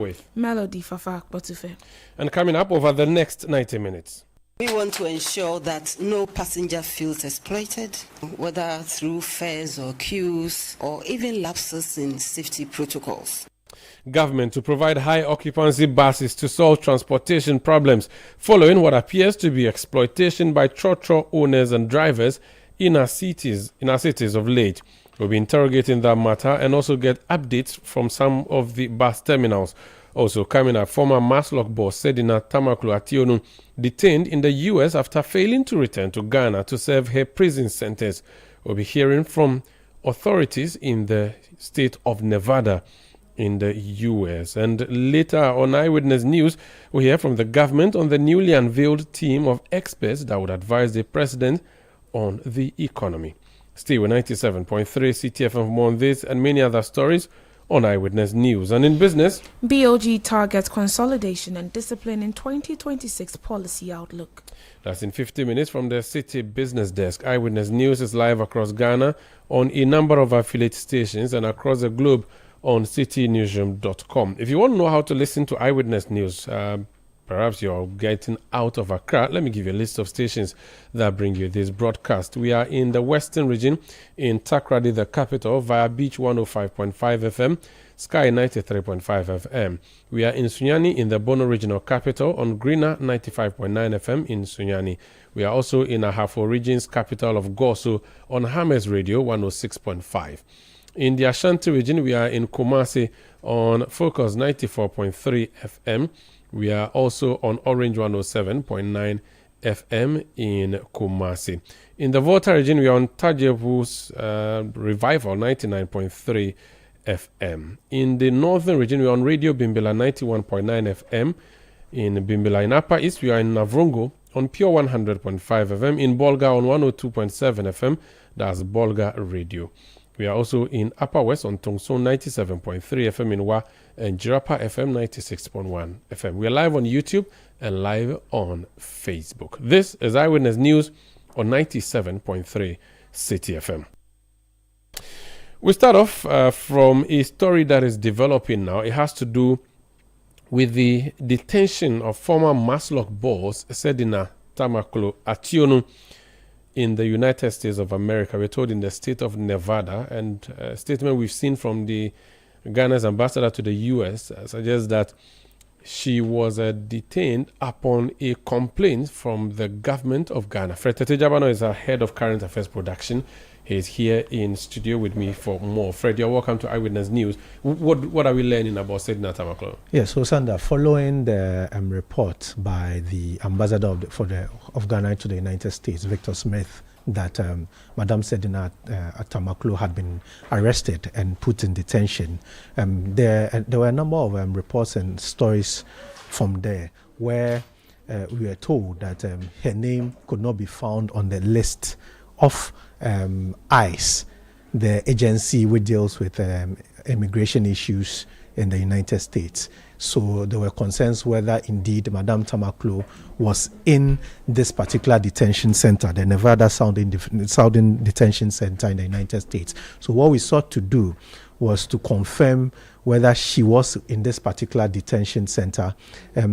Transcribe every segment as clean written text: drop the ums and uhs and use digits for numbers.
With Melody Fafa Botufe. And coming up over the next 90 minutes. We want to ensure that no passenger feels exploited, whether through fares or queues or even lapses in safety protocols. Government to provide high occupancy buses to solve transportation problems following what appears to be exploitation by trotro owners and drivers in our cities of late. We'll be interrogating that matter and also get updates from some of the bus terminals. Also coming up, former Maslock boss Sedina Tamaklo Ationu detained in the U.S. after failing to return to Ghana to serve her prison sentence. We'll be hearing from authorities in the state of Nevada in the U.S. And later on Eyewitness News, we hear from the government on the newly unveiled team of experts that would advise the president on the economy. Stay with 97.3 CTFM for more on this and many other stories on Eyewitness News. And in business, BOG targets consolidation and discipline in 2026 policy outlook. That's in 50 minutes from the Citi Business Desk. Eyewitness News is live across Ghana on a number of affiliate stations and across the globe on citinewsroom.com. If you want to know how to listen to Eyewitness News, perhaps you're getting out of Accra, let me give you a list of stations that bring you this broadcast. We are in the Western region, in Takoradi, the capital, via Beach 105.5 FM, Sky 93.5 FM. We are in Sunyani, in the Bono Regional Capital, on Greener 95.9 FM in Sunyani. We are also in Ahafo Region's capital of Goso, on Hames Radio 106.5. In the Ashanti region, we are in Kumasi on Focus 94.3 FM. We are also on Orange 107.9 FM in Kumasi. In the Volta region, we are on Tajevu's Revival 99.3 FM. In the Northern region, we are on Radio Bimbila 91.9 FM. In Bimbila, in Upper East, we are in Navrongo on Pure 100.5 FM. In Bolga on 102.7 FM. That's Bolga Radio. We are also in Upper West on Tongson 97.3 FM in Wa and Jirapa FM 96.1 FM. We are live on YouTube and live on Facebook. This is Eyewitness News on 97.3 Citi FM. We start off from a story that is developing now. It has to do with the detention of former Maslock boss Sedina Tamaklo Ationu in the United States of America. We're told in the state of Nevada, and a statement we've seen from the Ghana's ambassador to the U.S. Suggests that she was detained upon a complaint from the government of Ghana. Fred Tetejabano is our head of current affairs production. He's here in studio with me for more. Fred, you're welcome to Eyewitness News. What are we learning about Sedina Tamaklo? Yes, so Sandra, following the report by the ambassador of Ghana to the United States, Victor Smith, that Madame Sedina Tamaklo had been arrested and put in detention, there were a number of reports and stories from there where we were told that her name could not be found on the list of ICE, the agency which deals with immigration issues in the United States. So there were concerns whether indeed Madame Tamaklo was in this particular detention center, the Nevada Southern Detention Center in the United States. So what we sought to do was to confirm whether she was in this particular detention center.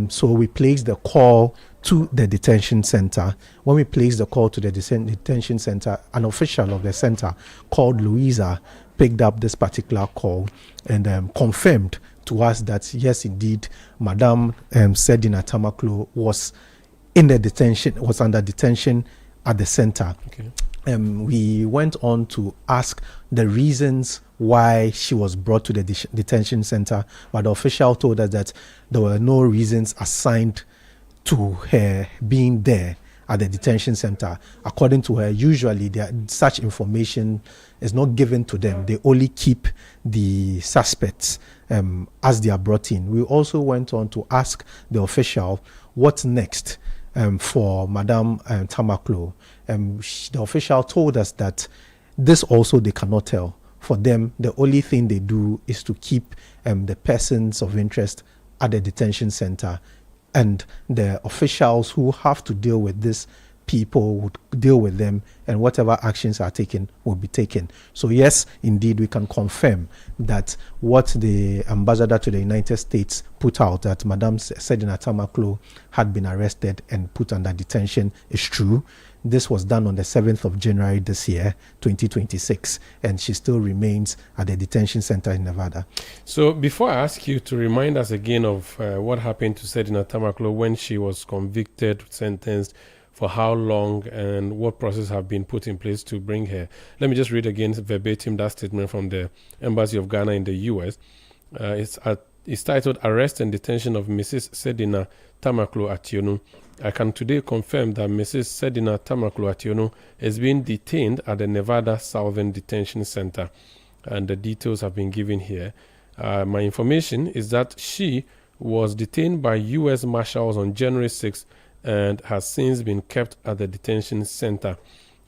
So we placed the call to the detention center. When we placed the call to the detention center, an official of the center called Louisa picked up this particular call and confirmed to us that yes, indeed, Madame Sedina Tamaklo was under detention at the center. Okay. We went on to ask the reasons why she was brought to the detention center, but the official told us that there were no reasons assigned to her being there at the detention center. According to her, usually such information is not given to them. They only keep the suspects as they are brought in. We also went on to ask the official what's next for Madame Tamaklo. The official told us that this also they cannot tell. For them, the only thing they do is to keep the persons of interest at the detention center, and the officials who have to deal with this people would deal with them, and whatever actions are taken will be taken. So yes, indeed, we can confirm that what the ambassador to the United States put out, that Madam Sedina Tamaklo had been arrested and put under detention, is true. This was done on the 7th of January this year, 2026, and she still remains at the detention center in Nevada. So before I ask you to remind us again of what happened to Sedina Tamaklo when she was convicted, sentenced, for how long, and what process have been put in place to bring her. Let me just read again verbatim that statement from the Embassy of Ghana in the U.S. It's titled, Arrest and Detention of Mrs. Sedina Tamaklo Ationu. I can today confirm that Mrs. Sedina Tamaklo Ationu is being detained at the Nevada Southern Detention Center, and the details have been given here. My information is that she was detained by U.S. Marshals on January 6th and has since been kept at the detention center.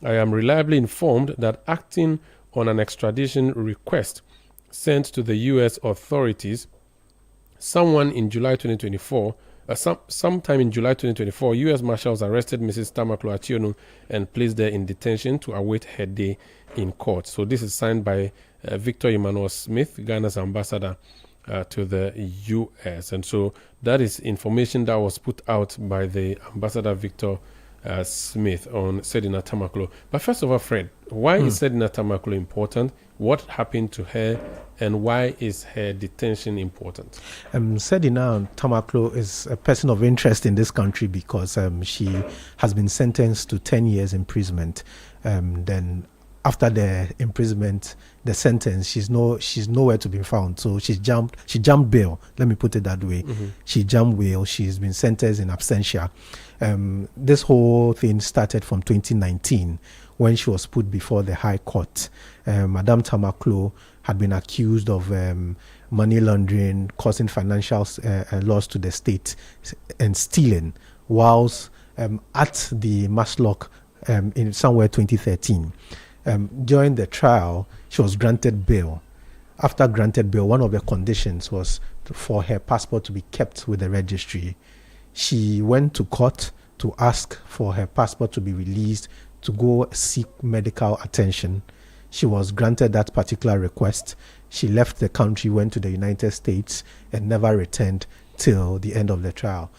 I am reliably informed that acting on an extradition request sent to the U.S. authorities, sometime in July 2024, U.S. Marshals arrested Mrs. Tamaklo Ationu and placed her in detention to await her day in court. So this is signed by Victor Emmanuel Smith, Ghana's ambassador to the U.S. And so that is information that was put out by the ambassador Victor Smith on Sedina Tamaklo. But first of all, Fred, why is Sedina Tamaklo important? What happened to her, and why is her detention important? Sedina Tamaklo is a person of interest in this country because she has been sentenced to 10 years imprisonment. Then after the imprisonment, the sentence, she's nowhere to be found. So she jumped bail. Let me put it that way. She jumped bail. She's been sentenced in absentia. This whole thing started from 2019 when she was put before the High Court. Madame Tamaklo had been accused of money laundering, causing financial loss to the state, and stealing, whilst at the Maslock in somewhere 2013. During the trial, she was granted bail. After granted bail, one of the conditions was for her passport to be kept with the registry. She went to court to ask for her passport to be released to go seek medical attention. She was granted that particular request. She left the country, went to the United States, and never returned till the end of the trial.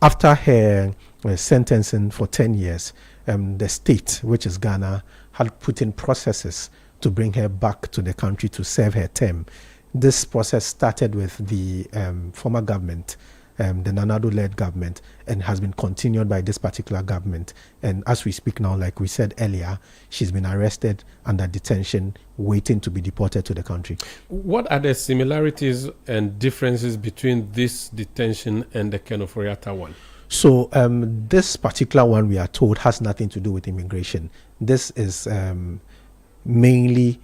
After her sentencing for 10 years, the state, which is Ghana, had put in processes to bring her back to the country to serve her term. This process started with the former government, the Nanado-led government, and has been continued by this particular government. And as we speak now, like we said earlier, she's been arrested under detention, waiting to be deported to the country. What are the similarities and differences between this detention and the Ken Ofori-Atta one? So this particular one, we are told, has nothing to do with immigration. This is mainly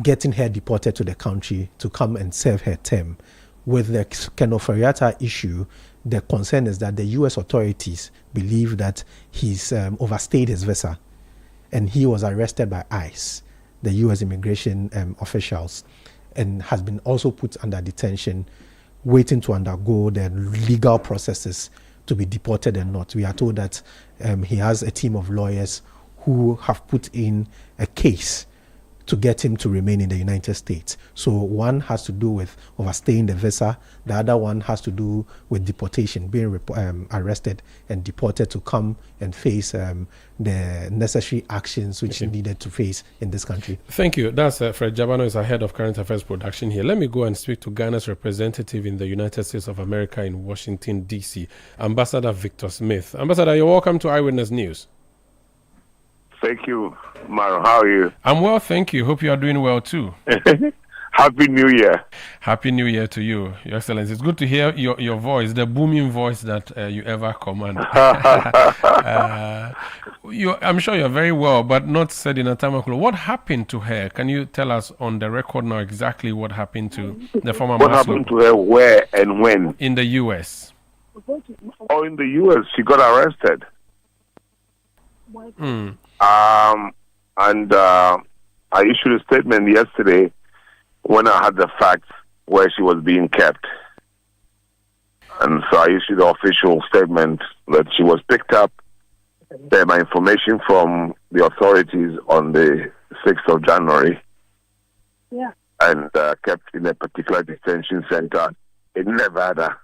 getting her deported to the country to come and serve her term. With the Ken Ofori-Atta issue, the concern is that the U.S. authorities believe that he's overstayed his visa, and he was arrested by ICE, the U.S. immigration officials, and has been also put under detention, waiting to undergo the legal processes to be deported or not. We are told that he has a team of lawyers who have put in a case to get him to remain in the United States. So one has to do with overstaying the visa. The other one has to do with deportation, being arrested and deported to come and face the necessary actions which he needed to face in this country. Thank you. That's Fred Jabano is ahead of Current Affairs Production here. Let me go and speak to Ghana's representative in the United States of America in Washington, D.C., Ambassador Victor Smith. Ambassador, you're welcome to Eyewitness News. Thank you, Maro. How are you? I'm well, thank you. Hope you are doing well too. Happy New Year. Happy New Year to you, Your Excellency. It's good to hear your voice, the booming voice that you ever command. I'm sure you're very well, but not Sedina Tamaklo. What happened to her? Can you tell us on the record now exactly what happened to the former What happened to her, where and when? In the U.S. Oh, in the U.S., she got arrested. I issued a statement yesterday when I had the facts where she was being kept. And so I issued an official statement that she was picked up my information from the authorities on the 6th of January and kept in a particular detention center in Nevada.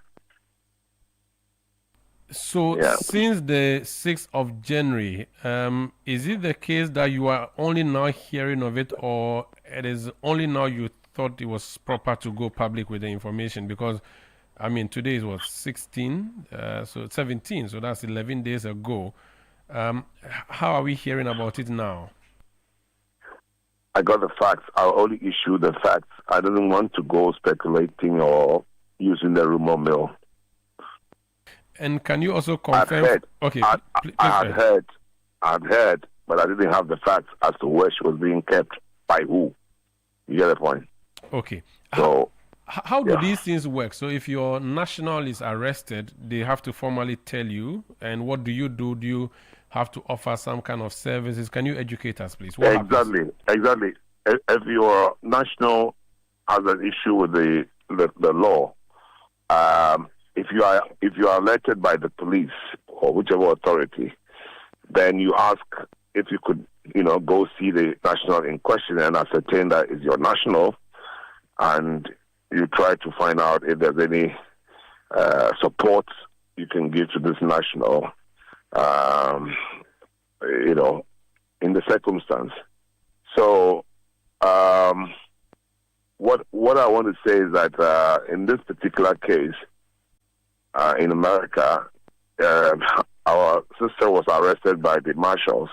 So since the 6th of January, is it the case that you are only now hearing of it, or it is only now you thought it was proper to go public with the information? Because, I mean, today is what, 16, so 17, so that's 11 days ago. How are we hearing about it now? I got the facts. I'll only issue the facts. I didn't want to go speculating or using the rumor mill. And can you also confirm? I'd heard, but I didn't have the facts as to where she was being kept, by who. You get the point? Okay. So, how do these things work? So if your national is arrested, they have to formally tell you. And what do? Do you have to offer some kind of services? Can you educate us, please? What exactly. If your national has an issue with the law, if you are alerted by the police or whichever authority, then you ask if you could, go see the national in question and ascertain that is your national, and you try to find out if there's any support you can give to this national, in the circumstance. So, what I want to say is that in this particular case, in America, our sister was arrested by the marshals,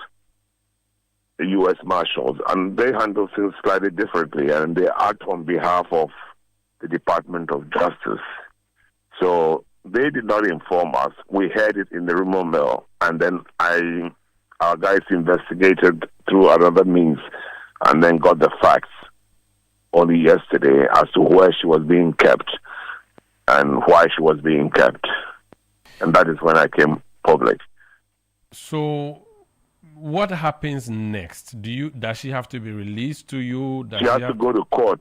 the U.S. Marshals, and they handle things slightly differently, and they act on behalf of the Department of Justice. So they did not inform us. We heard it in the rumor mill, and then our guys investigated through another means, and then got the facts only yesterday as to where she was being kept and why she was being kept. And that is when I came public. So what happens next? Does she have to be released to you? She has to go to court.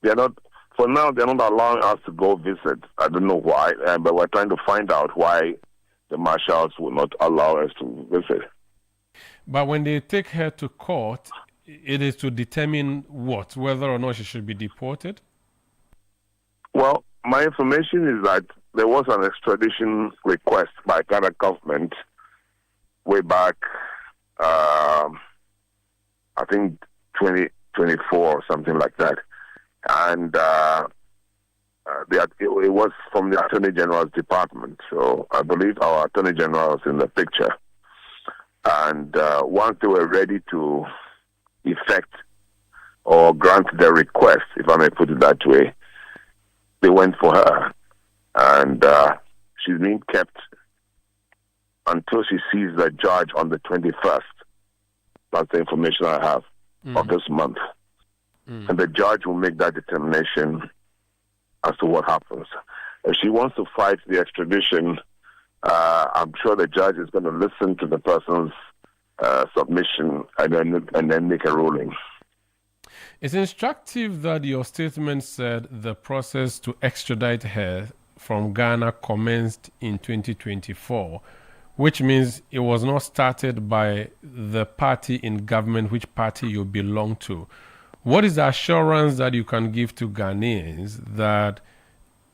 They're not allowing us to go visit. I don't know why, but we're trying to find out why the marshals will not allow us to visit. But when they take her to court, it is to determine what? Whether or not she should be deported? Well, my information is that there was an extradition request by Ghana government way back, I think 2024 or something like that. And it was from the Attorney General's department. So I believe our Attorney General is in the picture. And once they were ready to effect or grant the request, if I may put it that way, they went for her. And she's being kept until she sees the judge on the 21st. That's the information I have of this month. And the judge will make that determination as to what happens. If she wants to fight the extradition, I'm sure the judge is going to listen to the person's submission and then make a ruling. It's instructive that your statement said the process to extradite her from Ghana commenced in 2024, which means it was not started by the party in government, which party you belong to. What is the assurance that you can give to Ghanaians that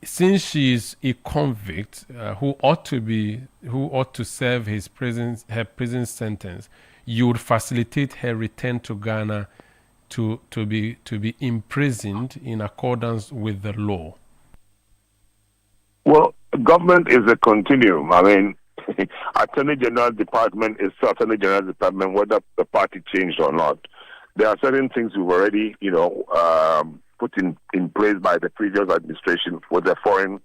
since she is a convict who ought to serve her prison sentence, you would facilitate her return to Ghana to be imprisoned in accordance with the law? Well, government is a continuum. I mean, Attorney General Department is still Attorney General Department, whether the party changed or not. There are certain things we've already, put in place by the previous administration with the foreign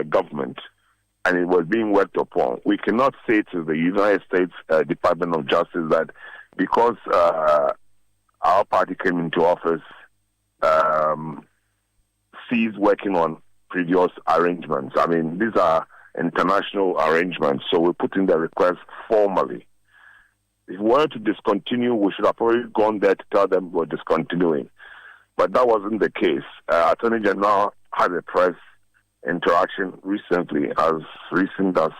government, and it was being worked upon. We cannot say to the United States Department of Justice that because our party came into office, cease working on previous arrangements. I mean, these are international arrangements, so we're putting the request formally. If we wanted to discontinue, we should have probably gone there to tell them we're discontinuing. But that wasn't the case. Attorney General had a press interaction recently, as recent as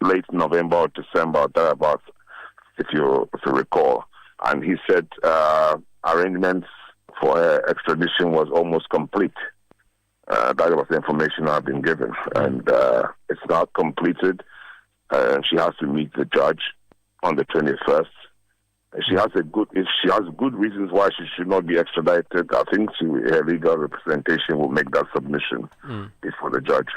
late November or December or thereabouts, if you recall. And he said arrangements for her extradition was almost complete. That was the information I've been given. And it's not completed. She has to meet the judge on the 21st. If she has good reasons why she should not be extradited, I think her legal representation will make that submission before the judge.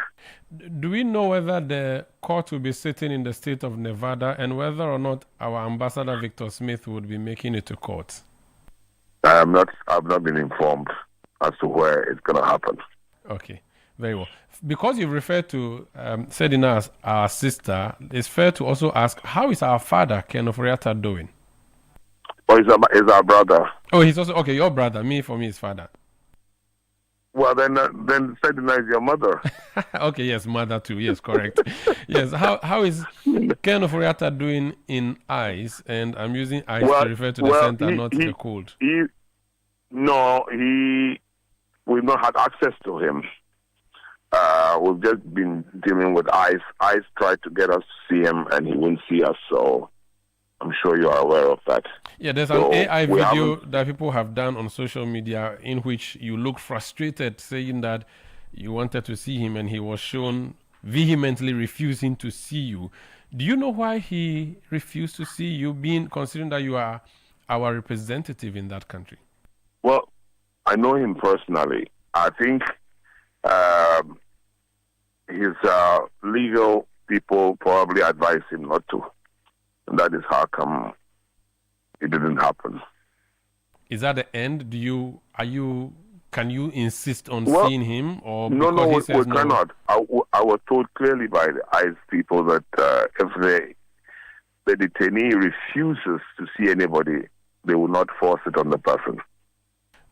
Do we know whether the court will be sitting in the state of Nevada and whether or not our ambassador Victor Smith would be making it to court? I've not been informed as to where it's going to happen. Okay, very well. Because you've referred to Sedina as our sister, it's fair to also ask, how is our father, Ken Oforiatta, doing? Oh, he's our brother. Oh, he's also, okay, your brother. For me, his father. Well, then Sedina is your mother. Okay, yes, mother too. Yes, correct. Yes, how is Ken Oforiatta doing in eyes? And I'm using eyes to refer to the center, not the cold. We've not had access to him. We've just been dealing with eyes. Eyes tried to get us to see him, and he wouldn't see us, so I'm sure you are aware of that. Yeah, there's an AI video that people have done on social media in which you look frustrated, saying that you wanted to see him and he was shown vehemently refusing to see you. Do you know why he refused to see you, considering that you are our representative in that country? Well, I know him personally. I think his legal people probably advised him not to. And that is how come it didn't happen. Is that the end? Can you insist on seeing him? Or no, we cannot. I was told clearly by the ICE people that if the detainee refuses to see anybody, they will not force it on the person.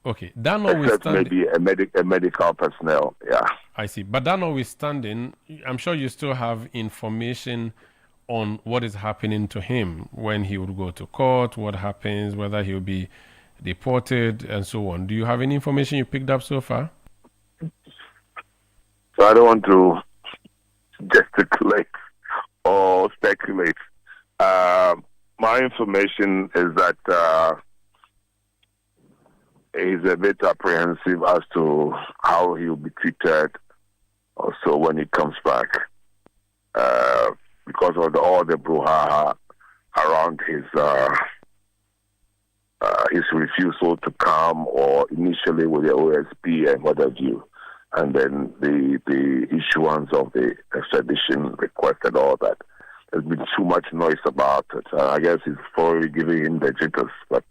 Okay, that except maybe a medical personnel, yeah. I see. But that notwithstanding, I'm sure you still have information on what is happening to him, when he would go to court, what happens, whether he'll be deported, and so on. Do you have any information you picked up so far? So I don't want to gesticulate or speculate. My information is that he's a bit apprehensive as to how he'll be treated also when he comes back, because of all the brouhaha around his refusal to come, or initially with the OSP and what have you, and then the issuance of the extradition request and all that. There's been too much noise about it. I guess it's probably giving him the jitters, but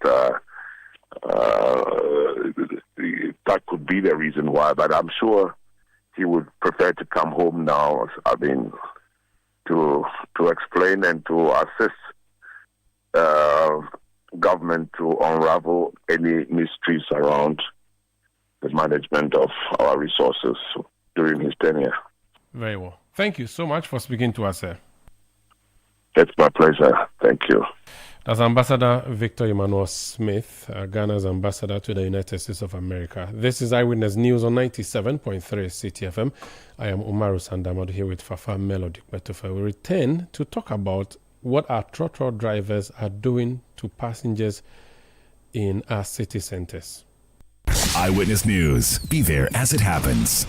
that could be the reason why. But I'm sure he would prefer to come home now. I mean, to explain and to assist government to unravel any mysteries around the management of our resources during his tenure. Very well. Thank you so much for speaking to us, sir. It's my pleasure. Thank you. That's Ambassador Victor Emmanuel Smith, Ghana's ambassador to the United States of America. This is Eyewitness News on 97.3 Citi FM. I am Umaru Sandamadu here with Fafa Melody Kwetofa. We return to talk about what our trotro drivers are doing to passengers in our city centers. Eyewitness News. Be there as it happens.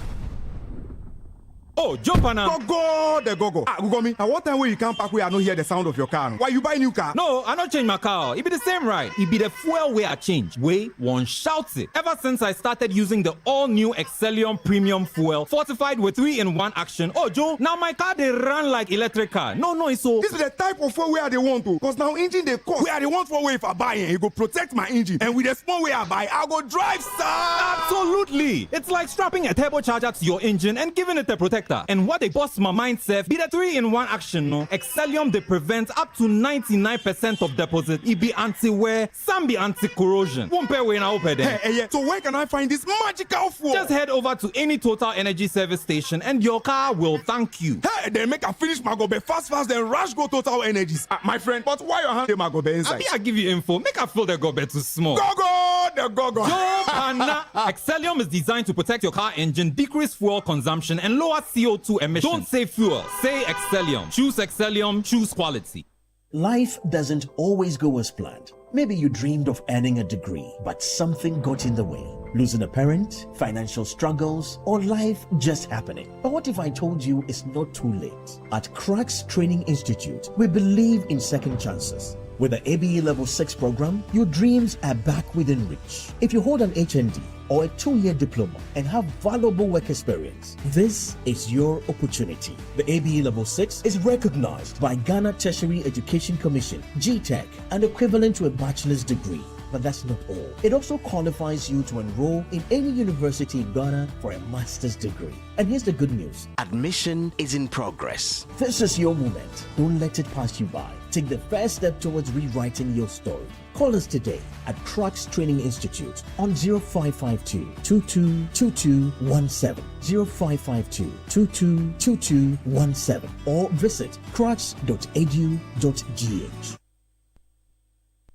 Oh, jump on now. Go. Google me. At what time when you come back where I don't hear the sound of your car? Why you buy new car? No, I not change my car. It be the same ride. It be the fuel way I change. Way one shouts it. Ever since I started using the all-new Excellium Premium Fuel, fortified with 3-in-1 action. Oh, Joe, now my car they run like electric car. No, it's so. This is the type of fuel where they want to. Because now engine they cost. Where they want for way if I buy it, it go protect my engine. And with the small way I buy, I go drive, sir. Absolutely. It's like strapping a turbocharger to your engine and giving it a protector. And what they bust my mind, Seth, be the 3-in-1 action, no? Excellium, they prevent up to 99% of deposit. It be anti-wear, some be anti-corrosion. Won't pay when I open them. Hey, so where can I find this magical fuel? Just head over to any Total Energy service station and your car will thank you. Hey, then make a finish Magobe fast, then rush go Total Energies. My friend, but why your hand Magobe inside? I give you info. Make a feel the gobe too small. Go, what the gogo? Pana! Excellium is designed to protect your car engine, decrease fuel consumption, and lower CO2 emissions. Don't say fuel, say Excellium. Choose Excellium, choose quality. Life doesn't always go as planned. Maybe you dreamed of earning a degree, but something got in the way. Losing a parent, financial struggles, or life just happening. But what if I told you it's not too late? At Cracks Training Institute, we believe in second chances. With the ABE Level 6 program, your dreams are back within reach. If you hold an HND or a 2-year diploma and have valuable work experience, this is your opportunity. The ABE Level 6 is recognized by Ghana Tertiary Education Commission, GTEC, and equivalent to a bachelor's degree. But that's not all. It also qualifies you to enroll in any university in Ghana for a master's degree. And here's the good news. Admission is in progress. This is your moment. Don't let it pass you by. Take the first step towards rewriting your story. Call us today at Cracks Training Institute on 0552 222217, 0552 222217, or visit cracks.edu.gh.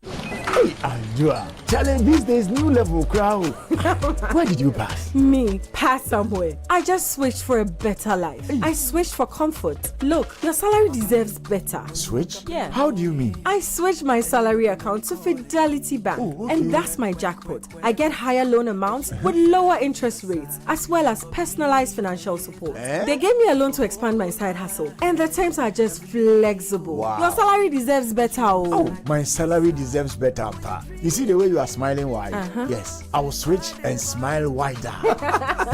Hey, Andrea, challenge these days, new level crowd. Where did you pass? Me, pass somewhere. I just switched for a better life. Hey. I switched for comfort. Look, your salary deserves better. Switch? Yeah. How do you mean? I switched my salary account to Fidelity Bank. Oh, okay. And that's my jackpot. I get higher loan amounts with lower interest rates, as well as personalized financial support. They gave me a loan to expand my side hustle, and the terms are just flexible. Wow. Your salary deserves better. Oh, my salary deserves better. You see the way you are smiling wide? Yes, I will switch and smile wider.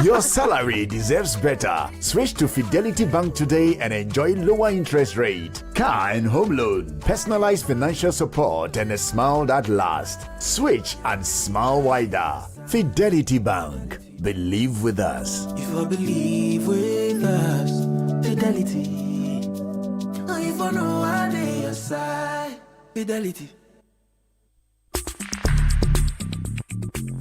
Your salary deserves better. Switch to Fidelity Bank today and enjoy lower interest rate, car and home loan, personalized financial support, and a smile that lasts. Switch and smile wider. Fidelity Bank. Believe with us. If I believe with us, Fidelity. If I know I dey your side, Fidelity.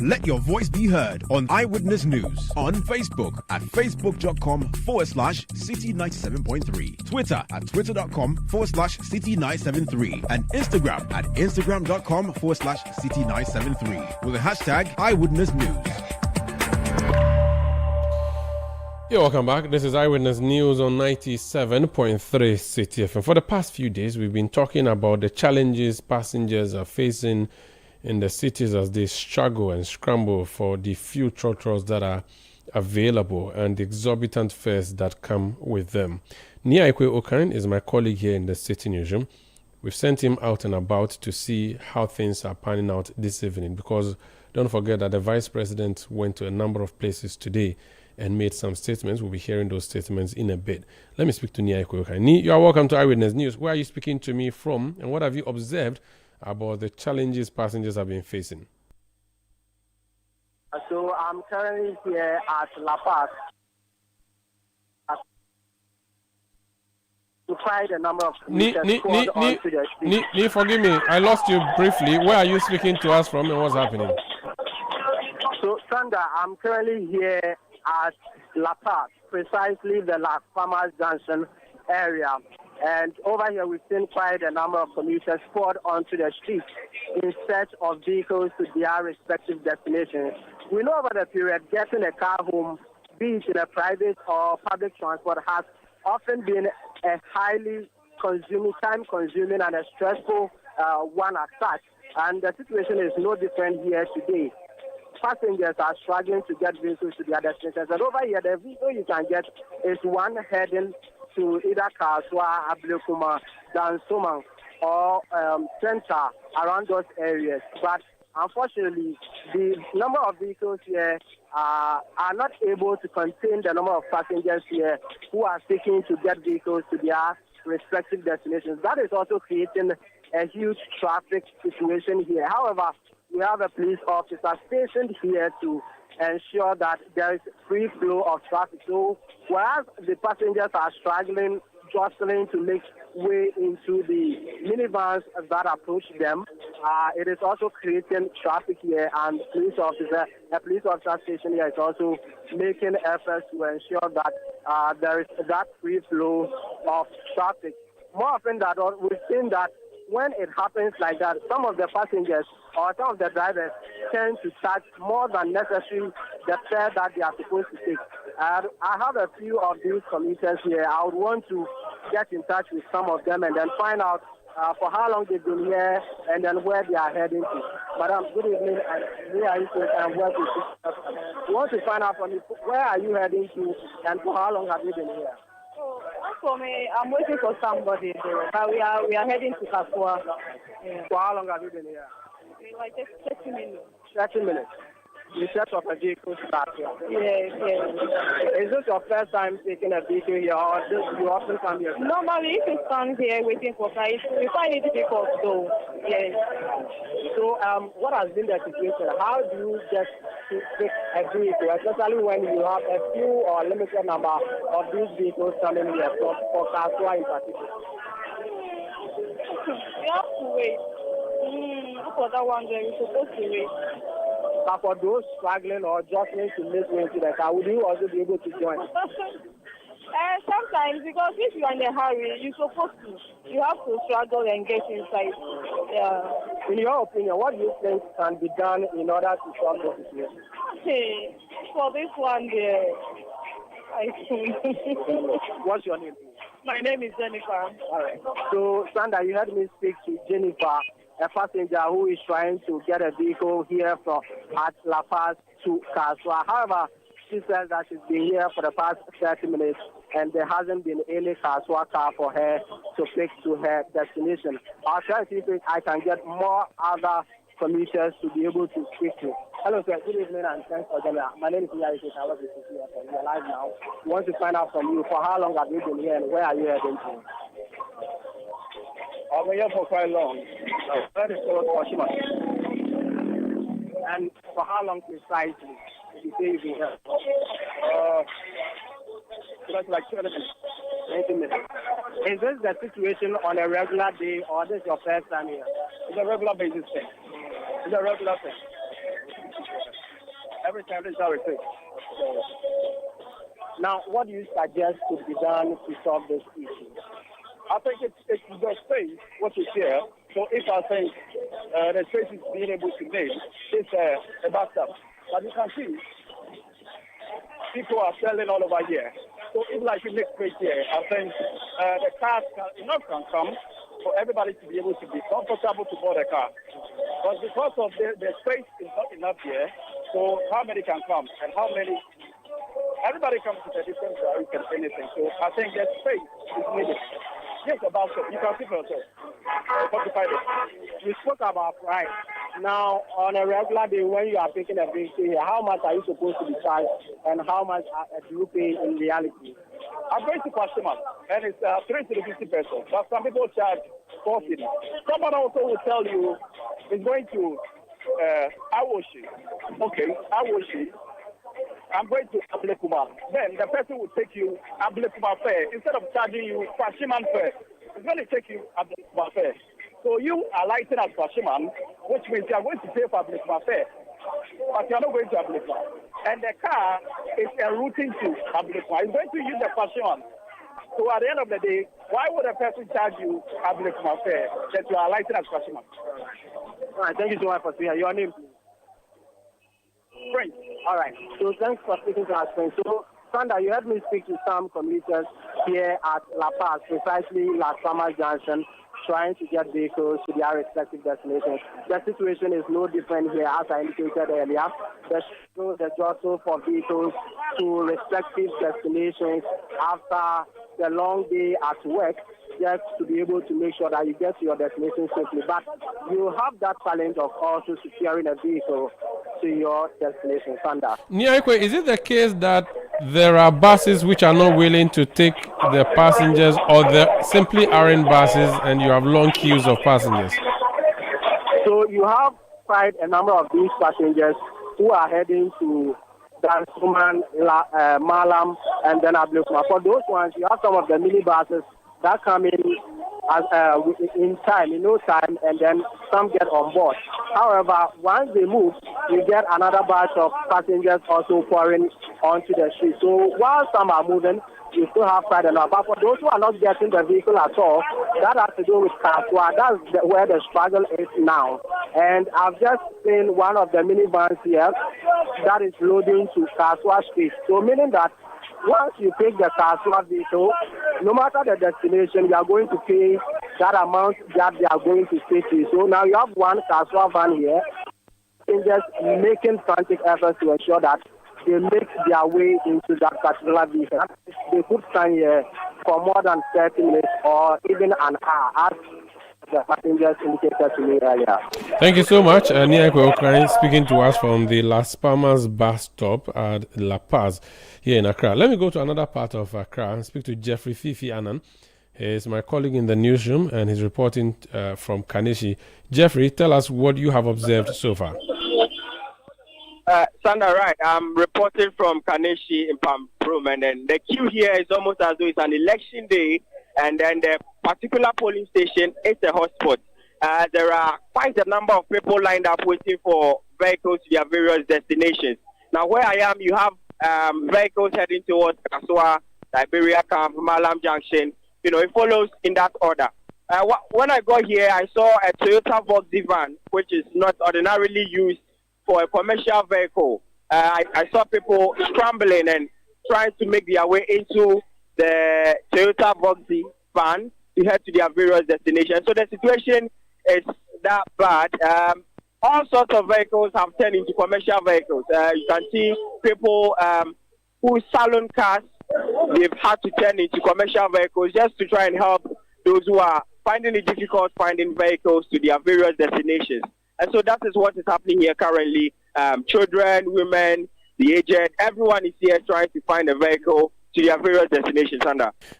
Let your voice be heard on Eyewitness News on Facebook at facebook.com/Citi97.3, Twitter at twitter.com/Citi973, and Instagram at instagram.com/Citi973 with the hashtag Eyewitness News. Yeah, welcome back. This is Eyewitness News on 97.3 Citi FM. For the past few days, we've been talking about the challenges passengers are facing in the cities as they struggle and scramble for the few trotros that are available and the exorbitant fares that come with them. Nia Ikwe Okan is my colleague here in the Citi Newsroom. We've sent him out and about to see how things are panning out this evening, because don't forget that the Vice President went to a number of places today and made some statements. We'll be hearing those statements in a bit. Let me speak to Nia Ikwe Okan. Ni, you are welcome to Eyewitness News. Where are you speaking to me from, and what have you observed about the challenges passengers have been facing? So I'm currently here at La Paz to find a number of forgive me, I lost you briefly. Where are you speaking to us from and what's happening? So, Sandra, I'm currently here at La Paz, precisely the Las Palmas Junction area. And over here, we've seen quite a number of commuters poured onto the streets in search of vehicles to their respective destinations. We know over the period, getting a car home, be it in a private or public transport, has often been a highly time-consuming and a stressful one as such. And the situation is no different here today. Passengers are struggling to get vehicles to their destinations. And over here, the vehicle you can get is one heading to either Kaswa, Ablekuma, Dansoman, or Center, around those areas. But unfortunately, the number of vehicles here are not able to contain the number of passengers here who are seeking to get vehicles to their respective destinations. That is also creating a huge traffic situation here. However, we have a police officer stationed here to ensure that there is free flow of traffic. So whereas the passengers are struggling, jostling to make way into the minivans that approach them, it is also creating traffic here, and a police officer stationed here is also making efforts to ensure that there is that free flow of traffic. More often than not, we've seen that when it happens like that, some of the passengers or some of the drivers tend to charge more than necessary the fare that they are supposed to take. I have a few of these commuters here. I would want to get in touch with some of them and then find out for how long they've been here and then where they are heading to. Madam, good evening. Where are you going and where to? We want to find out from you, where are you heading to and for how long have you been here? For me, I'm waiting for somebody. But we are heading to Kasua. Yeah. For how long have you been here? Like just 30 minutes. 30 minutes. You set up a vehicle to start here? Yes. Is this your first time taking a vehicle here or do you often come here? Normally, if you stand here waiting for cars, we find it difficult. So, yes. So, what has been the situation? How do you get to take a vehicle, especially when you have a few or limited number of these vehicles coming here for Kasua in particular? You have to wait. For that one, you're supposed to wait. But for those struggling or just need to make way to the car, would you also be able to join? Sometimes, because if you're in a hurry, you're supposed to. You have to struggle and get inside. Yeah. In your opinion, what do you think can be done in order to solve the situation? Okay. For this one, I think. What's your name? My name is Jennifer. All right. So, Sandra, you heard me speak to Jennifer, a passenger who is trying to get a vehicle here from at La Paz to Kasua. However, she says that she's been here for the past 30 minutes and there hasn't been any Kasua car for her to take to her destination. I'll try to see if I can get more other commuters to be able to speak to. Hello, sir. Good evening and thanks for joining. My name is Eyewitness. I work with Citi. We are live now. We want to find out from you for how long have you been here and where are you heading to? I've been here for quite long. And for how long precisely did you say you've been here? That's like 20 minutes. 20 minutes. Is this the situation on a regular day or this is your first time here? It's a regular basis thing. It's a regular thing. Every time this is how it is. Now, what do you suggest could be done to solve this issue? I think it's the space, what is here. So if I think the space is being able to make, it's a bathtub. But you can see, people are selling all over here. So if like you make space here, I think the cars can come for everybody to be able to be comfortable to board a car. But because of the space is not enough here, so how many can come and how many? Everybody comes with a different size and anything. So I think the space is needed. Yes, about so. You can see for yourself. You spoke about price. Now, on a regular day, when you are taking a vehicle here, how much are you supposed to be charged and how much do you pay in reality? I'm going to customer, and it's 3 to 50 pesos. But some people charge 4 cedis. Someone also will tell you it's going to Awoshi. Okay, Awoshi. I'm going to Ablekuma. Then the person will take you Ablekuma fare. Instead of charging you Fashiman fare, it's going to take you Ablekuma fare. So you are lighting as Fashiman, which means you are going to pay for Ablekuma fare. But you are not going to Ablekuma. And the car is routing to Ablekuma. It's going to use the Fashiman. So at the end of the day, why would a person charge you Ablekuma fare that you are lighting as Fashiman? All right, thank you so much for speaking. Your name, please? Prince. All right. So thanks for speaking to us, Prince. So, Sandra, you heard me speak to some commuters here at La Paz, precisely Las Palmas Junction, trying to get vehicles to their respective destinations. The situation is no different here, as I indicated earlier. The jostle for vehicles to respective destinations after the long day at work, just to be able to make sure that you get to your destination safely. But you have that challenge of also securing a vehicle to your destination, Sandra. Niaikwe, is it the case that there are buses which are not willing to take the passengers, or there simply aren't buses and you have long queues of passengers? So you have quite a number of these passengers who are heading to Dansuman, Malam, and then Ablekuma. For those ones, you have some of the minibuses that come in in no time, and then some get on board. However, once they move, you get another batch of passengers also pouring onto the street. So while some are moving, you still have quite enough. But for those who are not getting the vehicle at all, that has to do with Kaswa. That's where the struggle is now. And I've just seen one of the minivans here that is loading to Kaswa Street. So meaning that once you take the Kaswa vehicle, no matter the destination, you are going to pay that amount that they are going to stay to. So now you have one Kaswa van here, and just making frantic efforts to ensure that they make their way into that particular vehicle. They could stand here for more than 30 minutes or even an hour, as the passengers indicated to me earlier. Thank you so much. Niakwe Okran speaking to us from the Las Palmas bus stop at La Paz here in Accra. Let me go to another part of Accra and speak to Jeffrey Fifi Annan. He is my colleague in the newsroom and he's reporting from Kaneshie. Jeffrey, tell us what you have observed so far. Sandra, right. I'm reporting from Kaneshie in Pamprum, and then the queue here is almost as though it's an election day, and then the particular polling station is a hotspot. There are quite a number of people lined up waiting for vehicles to their various destinations. Now, where I am, you have vehicles heading towards Kaswa, Liberia Camp, Malam Junction. You know, it follows in that order. When I got here, I saw a Toyota Voxy van, which is not ordinarily used for a commercial vehicle. I saw people scrambling and trying to make their way into the Toyota Voxy van to head to their various destinations. So the situation is that bad. All sorts of vehicles have turned into commercial vehicles. You can see people whose salon cars, they've had to turn into commercial vehicles just to try and help those who are finding it difficult finding vehicles to their various destinations. And so that is what is happening here currently. Children, women, the aged, everyone is here trying to find a vehicle to their various destinations.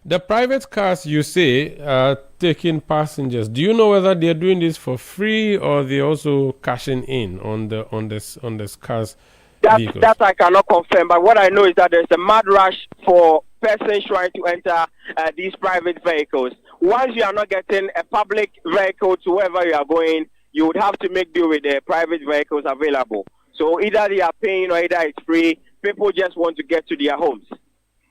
The private cars, you say, are taking passengers. Do you know whether they're doing this for free or they're also cashing in on the cars? That I cannot confirm, but what I know is that there's a mad rush for persons trying to enter these private vehicles. Once you are not getting a public vehicle to wherever you are going, you would have to make do with the private vehicles available. So either they are paying or either it's free. People just want to get to their homes.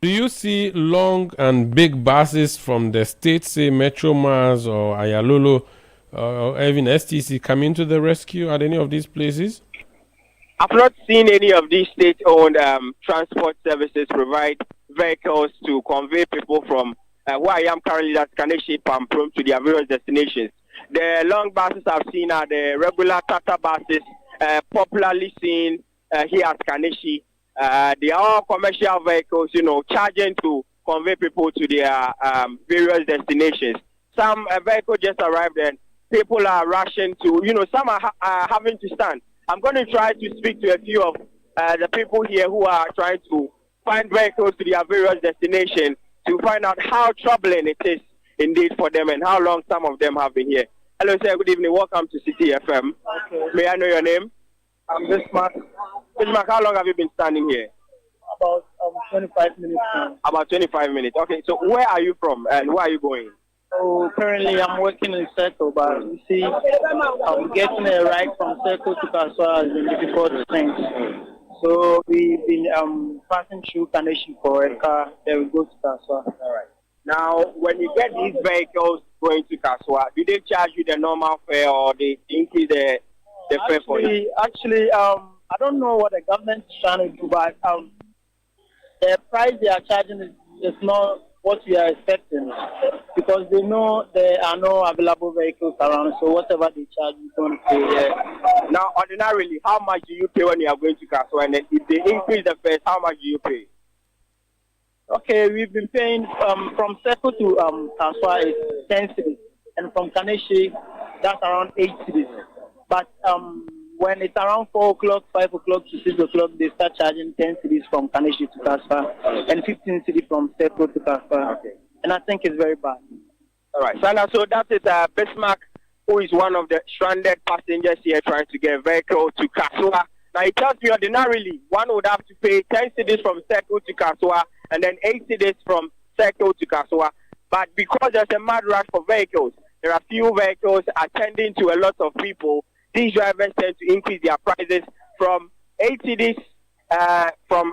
Do you see long and big buses from the state, say Metro Mars or Ayalolo or even STC, coming to the rescue at any of these places? I've not seen any of these state-owned transport services provide vehicles to convey people from where I am currently, that's Kaneshie, Pamprum, to their various destinations. The long buses I've seen are the regular Tata buses, popularly seen here at Kaneshie. They are all commercial vehicles, you know, charging to convey people to their various destinations. Some vehicles just arrived and people are rushing to, you know, some are having to stand. I'm going to try to speak to a few of the people here who are trying to find vehicles to their various destinations to find out how troubling it is indeed for them and how long some of them have been here. Hello, sir. Good evening. Welcome to Citi FM. Okay. May I know your name? I'm Bismarck. Bismarck, how long have you been standing here? About 25 minutes now. About 25 minutes. Okay, so where are you from and where are you going? So currently I'm working in Circle, but you see, getting a ride from Circle to Kaswa has been difficult things. So we've been passing through Kaneshie for a car, then we go to Kaswa. All right. Now, when you get these vehicles going to Kaswa, do they charge you the normal fare or they increase the fare for you? Actually, I don't know what the government is trying to do, but the price they are charging is not what we are expecting, because they know there are no available vehicles around, so whatever they charge, you don't pay. Now, ordinarily, how much do you pay when you are going to Kaswa? And then if they increase the fares, how much do you pay? Okay, we've been paying from Circle to Kaswa is 10 cedis, and from Kaneshie, that's around 8 cedis. But when it's around 4 o'clock, 5 o'clock to 6 o'clock, they start charging 10 cedis from Kaneshie to Kaswa and 15 cedis from Circle to Kaswa. Okay. And I think it's very bad. All right, Sana, so that is Bismarck, who is one of the stranded passengers here trying to get a vehicle to Kaswa. Now, it tells me ordinarily one would have to pay 10 cedis from Circle to Kaswa and then 8 cedis from Circle to Kaswa. But because there's a mad rush for vehicles, there are few vehicles attending to a lot of people. These drivers tend to increase their prices from 8 cedis from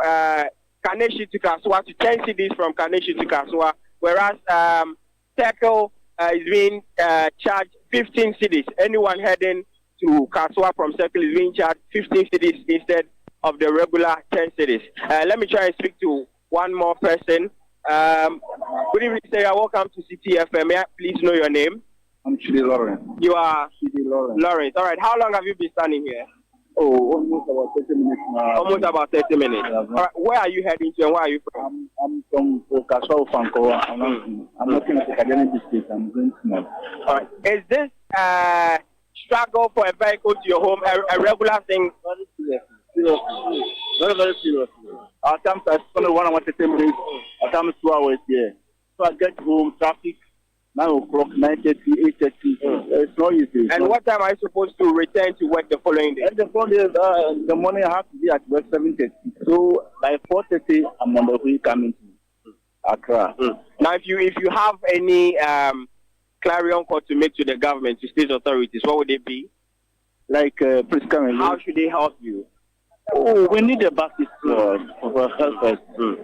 Kaneshie to Kaswa to 10 cedis from Kaneshie to Kaswa, whereas Circle is being charged 15 cities. Anyone heading to Kaswa from Circle is being charged 15 cities instead of the regular 10 cities. Let me try and speak to one more person. Good evening, sir. Welcome to Citi FM. May I please know your name? I'm Chidi Lawrence. You are? Chidi Lawrence. Lawrence. All right. How long have you been standing here? Oh, almost about 30 minutes now. Almost about 30 minutes. Yeah, all right. Where are you heading to and where are you from? I'm from Kaswa Fanko. I'm working at the academic district. I'm going to now. All right. Is this struggle for a vehicle to your home a regular thing? Seriously. Very, very seriously. At times I spend 1 hour 30 minutes. At times 2 hours here. So I get home, traffic, 9 o'clock, 9:30, 8:30. It's not easy. And what time are you supposed to return to work the following day? And the following day, the morning I have to be at work 7:30. So by 4:30, I'm on the way coming to Accra. Now, if you have any clarion call to make to the government, to state authorities, what would it be? Like, please come in. How should they help you? Oh, we need the buses for helpers,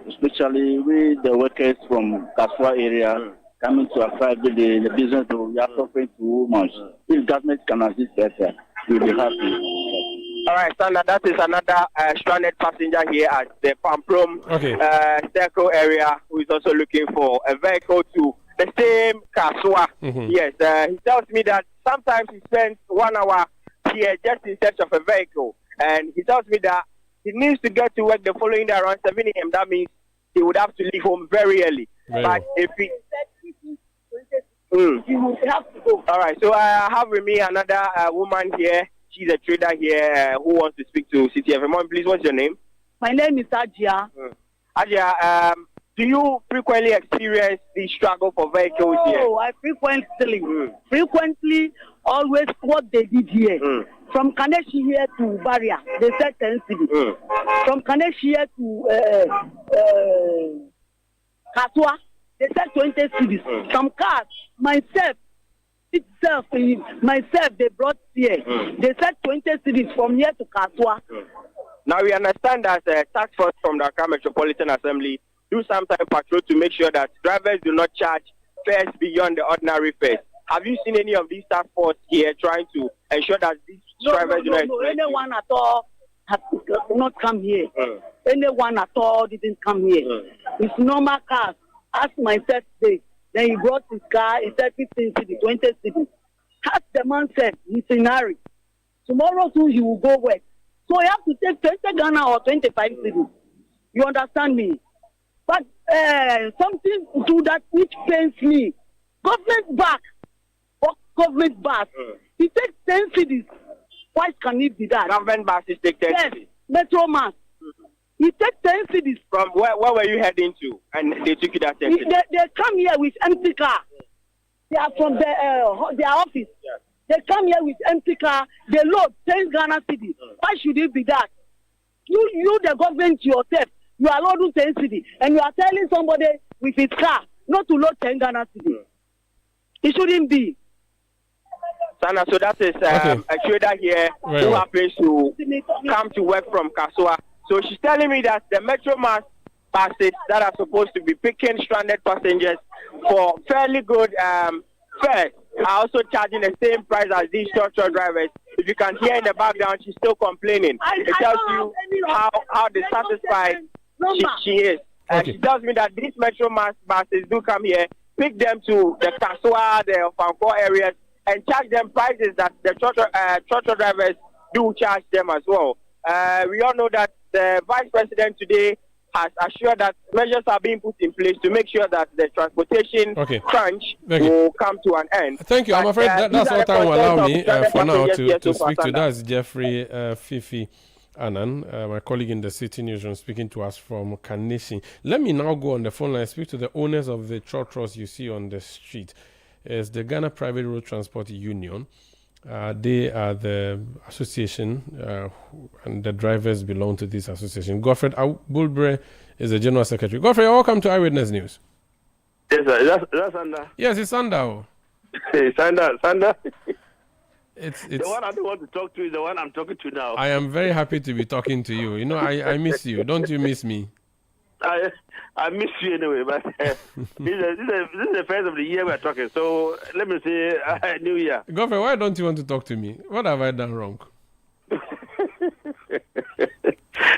especially with the workers from Kaswa area coming to Accra every day. The business we are suffering too much. If government can assist better, we'll be happy. All right, Sandra, that is another stranded passenger here at the Pamprom Circle area who is also looking for a vehicle to the same Kaswa. Yes, he tells me that sometimes he spends 1 hour here just in search of a vehicle. And he tells me that he needs to get to work the following day around 7 a.m. That means he would have to leave home very early. But if he... He would have to go. All right, so I have with me another woman here. She's a trader here who wants to speak to Citi FM. Mom, please, what's your name? My name is Ajia. Ajia, do you frequently experience the struggle for vehicles here? Oh, I frequently, always what they did here. From Kaneshi here to Barrier, they said 10 cities. From Kaneshi here to Kaswa, they said 20 cities. Some cars, myself, they brought here. They said 20 cities from here to Kaswa. Now we understand that task force from the Accra Metropolitan Assembly do sometimes patrol to make sure that drivers do not charge fares beyond the ordinary fares. Have you seen any of these task force here trying to ensure that these drivers do not? No, anyone at all has not come here. Anyone at all didn't come here. It's normal cars. Ask myself today. Then he brought his car. He said 15 cities, 20 cities. As the man said, he's in a hurry. Tomorrow too he will go west. So you have to take 20 Ghana or 25 cities. You understand me? But something to that which pains me. Government back. Government bus. He takes 10 cities. Why can it be that? Government buses take 10 cities. Metro mass. He takes 10 cities. From where were you heading to? And they took you that 10 cities? They come here with empty car. They are from their office. They come here with empty car. They load 10 Ghana cities. Why should it be that? You the government yourself, you are loading 10 cities. And you are telling somebody with his car not to load 10 Ghana cities. It shouldn't be. Sana, so that is a trader here who happens to come to work from Kaswa. So she's telling me that the Metro Mass buses that are supposed to be picking stranded passengers for fairly good fares are also charging the same price as these short drivers. If you can hear in the background, she's still complaining. It tells you how dissatisfied she is. And she tells me that these Metro Mass buses do come here, pick them to the Kaswa, the Fanko areas, and charge them prices that the trotro drivers do charge them as well. We all know that the Vice President today has assured that measures are being put in place to make sure that the transportation crunch will come to an end. Thank you. I'm afraid that's all time will allow me for now to speak to. That's Jeffrey Fifi Annan, my colleague in the Citi Newsroom, speaking to us from Kaneshi. Let me now go on the phone line and speak to the owners of the trotros you see on the street. It's the Ghana Private Road Transport Union. They are the association, and the drivers belong to this association. Godfred Bulbre is the General Secretary. Godfred, welcome to Eyewitness News. Yes, sir. That's Sanda. Yes, it's Sanda. Hey, Sanda. It's the one I don't want to talk to is the one I'm talking to now. I am very happy to be talking to you. You know, I miss you. Don't you miss me? I miss you anyway, but this is the first of the year we're talking. So let me say New Year. Godfrey, why don't you want to talk to me? What have I done wrong?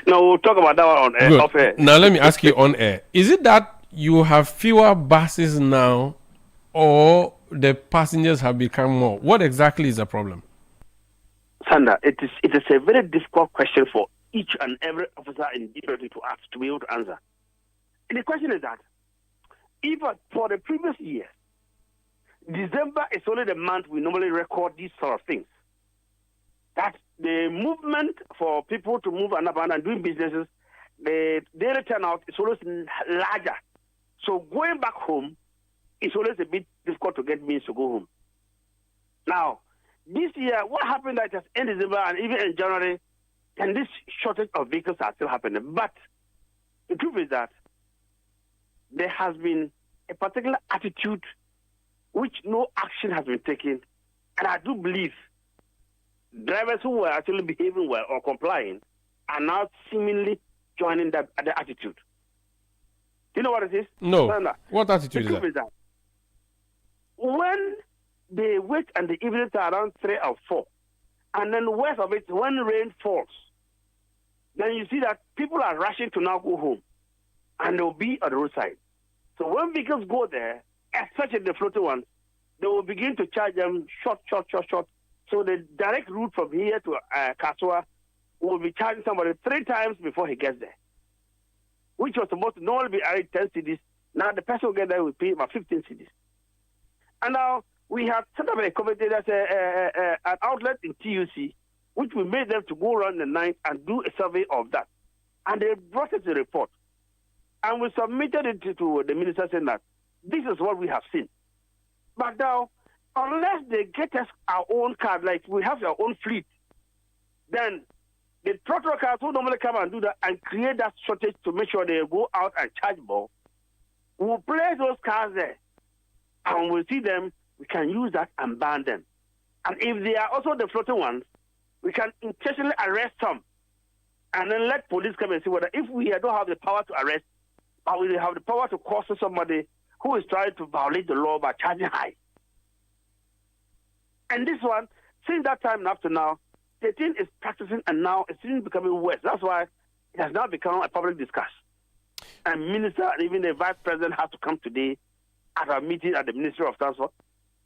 No, we'll talk about that one on air, off air. Now let me ask you on air. Is it that you have fewer buses now, or the passengers have become more? What exactly is the problem? Sandra, it is a very difficult question for each and every officer in DPRT to ask, to be able to answer. And the question is that, if for the previous year, December is only the month we normally record these sort of things, that the movement for people to move and about and doing businesses, the daily turnout is always larger. So going back home is always a bit difficult to get means to go home. Now, this year, what happened that just in December and even in January, and this shortage of vehicles are still happening. But the truth is that there has been a particular attitude which no action has been taken. And I do believe drivers who were actually behaving well or complying are now seemingly joining the attitude. Do you know what it is? No. Sandra, what attitude the truth is that when they wait and the evenings are around 3 or 4, and then west of it, when rain falls, then you see that people are rushing to now go home, and they'll be on the roadside. So when vehicles go there, especially the floating ones, they will begin to charge them short. So the direct route from here to Kaswa will be charging somebody 3 times before he gets there, which was supposed to normally be added 10 cedis. Now the person will get there will pay about 15 cedis. And now we have set up a committee that's an outlet in TUC, which we made them to go around the night and do a survey of that. And they brought us a report. And we submitted it to the minister saying that this is what we have seen. But now, unless they get us our own card, like we have our own fleet, then the throttle cars who normally come and do that and create that shortage to make sure they go out and charge more, we'll place those cars there. And we'll see them, we can use that and ban them. And if they are also the floating ones, we can intentionally arrest some and then let police come and see whether if we don't have the power to arrest, but we have the power to caution somebody who is trying to violate the law by charging high. And this one, since that time up to now, the thing is practicing and now it's even becoming worse. That's why it has now become a public discussion. And minister and even the vice president have to come today at our meeting at the Ministry of Transport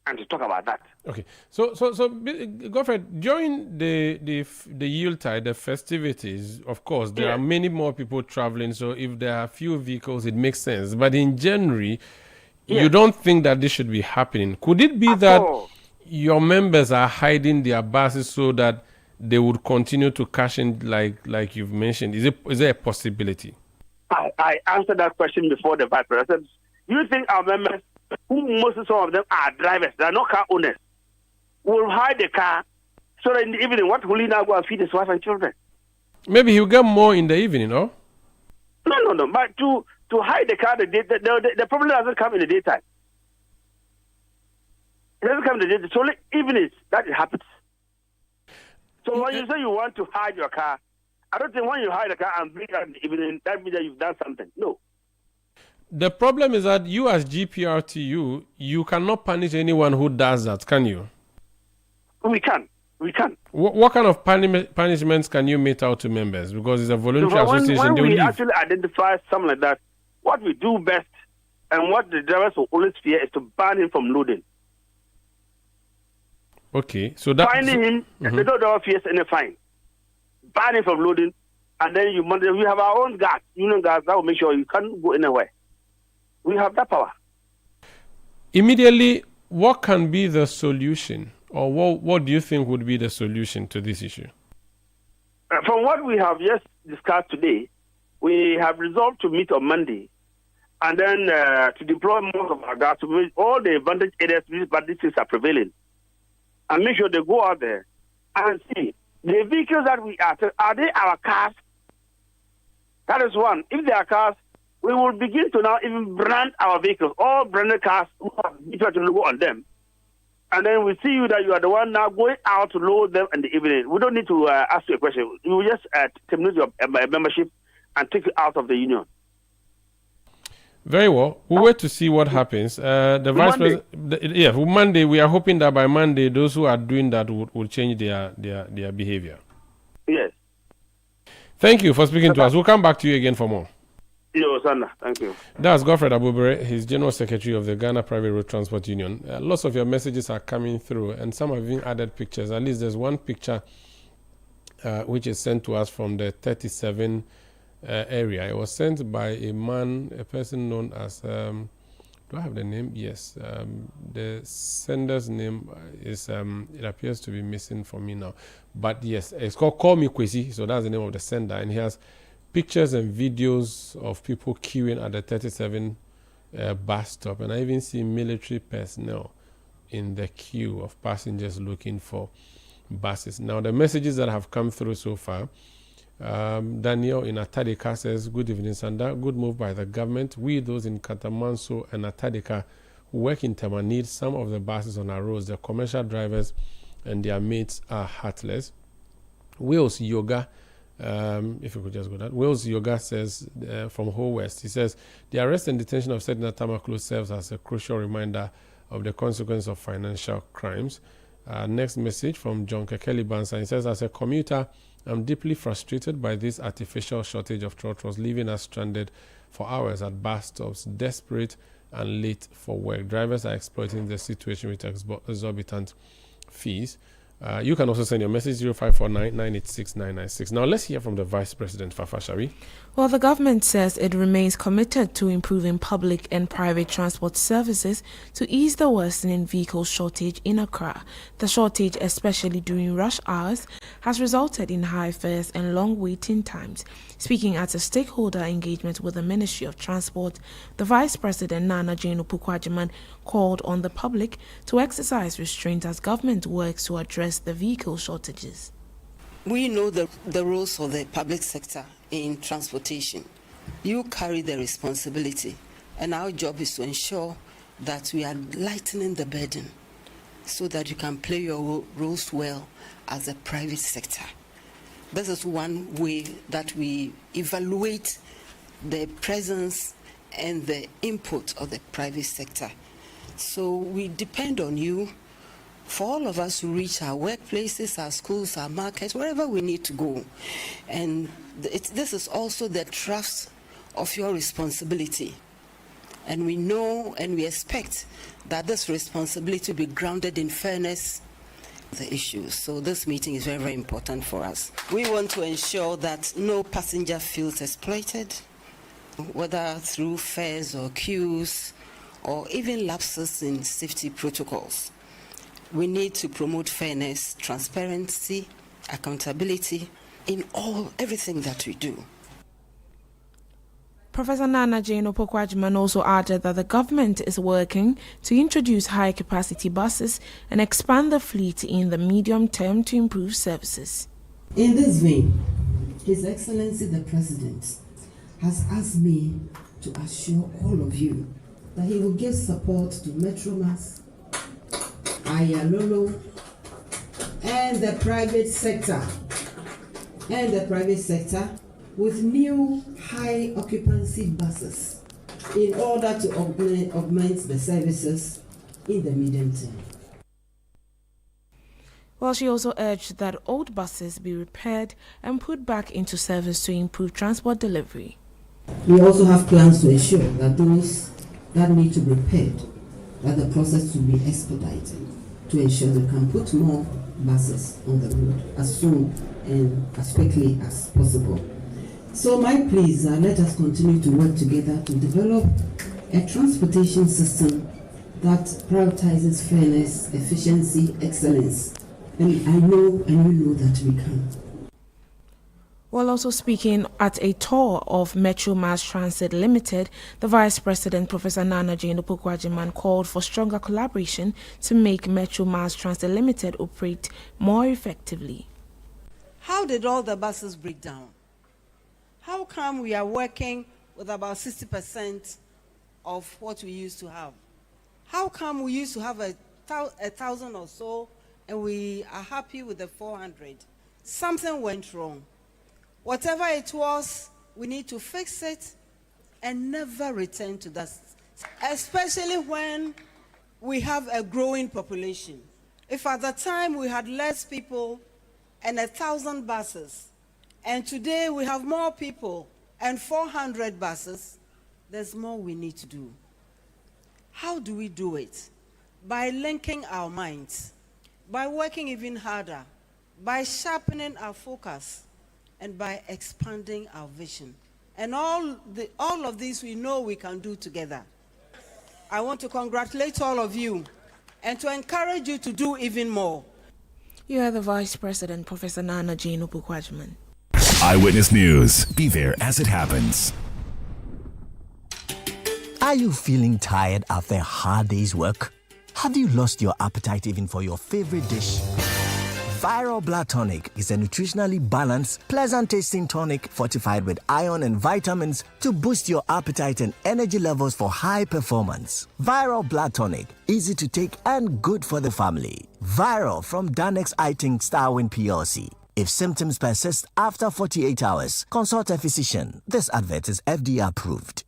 and to talk about that. Okay. So Godfrey, during the Yuletide, the festivities, of course, there are many more people traveling. So if there are few vehicles, it makes sense. But in January, you don't think that this should be happening. Could it be that your members are hiding their buses so that they would continue to cash in like you've mentioned? Is there a possibility? I answered that question before the vice president. You think our members, who most of some of them are drivers, they are not car owners, will hide the car so that in the evening, what will he now go and feed his wife and children? Maybe he'll get more in the evening, no? No. But to hide the car, the problem doesn't come in the daytime. It doesn't come in the daytime. It's only evenings that it happens. So when you say you want to hide your car, I don't think when you hide the car and bring it out in the evening, that means that you've done something. No. The problem is that you as GPRTU, you cannot punish anyone who does that, can you? We can. What kind of punishments can you mete out to members? Because it's a voluntary association. When we actually identify something like that, what we do best and what the drivers will always fear is to ban him from loading. Okay, so that... Finding him, they don't fear any fine. Ban him from loading, and then we have our own guards, union guards, that will make sure you can't go anywhere. We have that power. Immediately, what can be the solution? Or what do you think would be the solution to this issue? From what we have just discussed today, we have resolved to meet on Monday and then to deploy most of our guards to make all the advantage areas but these things are prevailing. And make sure they go out there and see the vehicles that we are they our cars? That is one. If they are cars, we will begin to now even brand our vehicles, all branded cars who have different logo on them. And then we see you that you are the one now going out to load them in the evening. We don't need to ask you a question. You will just terminate your membership and take you out of the union. Very well. We'll wait to see what happens. The vice president, Monday, we are hoping that by Monday, those who are doing that will change their behavior. Yes. Thank you for speaking to us. We'll come back to you again for more. Yo, Sandra, thank you. That's Godfred Abubere. He's General Secretary of the Ghana Private Road Transport Union. Lots of your messages are coming through, and some have even added pictures. At least there's one picture which is sent to us from the 37 area. It was sent by a person known as, do I have the name? Yes. The sender's name is, it appears to be missing for me now. But yes, it's called Call Me Kwesi, so that's the name of the sender. And he has pictures and videos of people queuing at the 37 bus stop. And I even see military personnel in the queue of passengers looking for buses. Now, the messages that have come through so far, Daniel in Atadika says, good evening, Sanda. Good move by the government. We, those in Katamanso and Atadika who work in Tema, need some of the buses on our roads. The commercial drivers and their mates are heartless. Wales Yoga, if you could just go that. Wales Yoga says from Whole West, he says, the arrest and detention of Sedna Tamaklu serves as a crucial reminder of the consequence of financial crimes. Next message from John Kekeli Bansa. He says, as a commuter, I'm deeply frustrated by this artificial shortage of trotros, leaving us stranded for hours at bus stops, desperate and late for work. Drivers are exploiting the situation with exorbitant fees. You can also send your message 0549-986-996. Now let's hear from the Vice President, Fafa, shall we? Well, the government says it remains committed to improving public and private transport services to ease the worsening vehicle shortage in Accra. The shortage, especially during rush hours, has resulted in high fares and long waiting times. Speaking at a stakeholder engagement with the Ministry of Transport, the Vice President, Nana Jane Opukwajiman, called on the public to exercise restraint as government works to address the vehicle shortages. We know the roles of the public sector in transportation. You carry the responsibility, and our job is to ensure that we are lightening the burden so that you can play your roles well as a private sector. This is one way that we evaluate the presence and the input of the private sector. So we depend on you for all of us to reach our workplaces, our schools, our markets, wherever we need to go. And this is also the trust of your responsibility. And we know and we expect that this responsibility will be grounded in fairness, the issues. So this meeting is very, very important for us. We want to ensure that no passenger feels exploited, whether through fares or queues, or even lapses in safety protocols. We need to promote fairness, transparency, accountability in everything that we do. Professor Nana Jane Opokwajiman also added that the government is working to introduce high-capacity buses and expand the fleet in the medium term to improve services. In this vein, His Excellency the President has asked me to assure all of you that he will give support to Metromas, Ayalolo, and the private sector with new high occupancy buses in order to augment the services in the medium term. Well, she also urged that old buses be repaired and put back into service to improve transport delivery. We also have plans to ensure that those that need to be repaired, that the process will be expedited to ensure we can put more buses on the road as soon and as quickly as possible. So my plea is let us continue to work together to develop a transportation system that prioritizes fairness, efficiency, excellence. And I know and you know that we can. While also speaking at a tour of Metro Mass Transit Limited, the Vice President, Professor Nana Jane Opokwajiman, called for stronger collaboration to make Metro Mass Transit Limited operate more effectively. How did all the buses break down? How come we are working with about 60% of what we used to have? How come we used to have 1,000 or so and we are happy with the 400? Something went wrong. Whatever it was, we need to fix it and never return to that, especially when we have a growing population. If at the time we had less people and 1,000 buses, and today we have more people and 400 buses, there's more we need to do. How do we do it? By linking our minds, by working even harder, by sharpening our focus, and by expanding our vision. And all of these we know we can do together. I want to congratulate all of you and to encourage you to do even more. You are the Vice President, Professor Nana Jane Obukwajman. Eyewitness News. Be there as it happens. Are you feeling tired after a hard day's work? Have you lost your appetite even for your favorite dish? Viral Blood Tonic is a nutritionally balanced, pleasant-tasting tonic fortified with iron and vitamins to boost your appetite and energy levels for high performance. Viral Blood Tonic, easy to take and good for the family. Viral from Danex Iting Starwin PLC. If symptoms persist after 48 hours, consult a physician. This advert is FDA approved.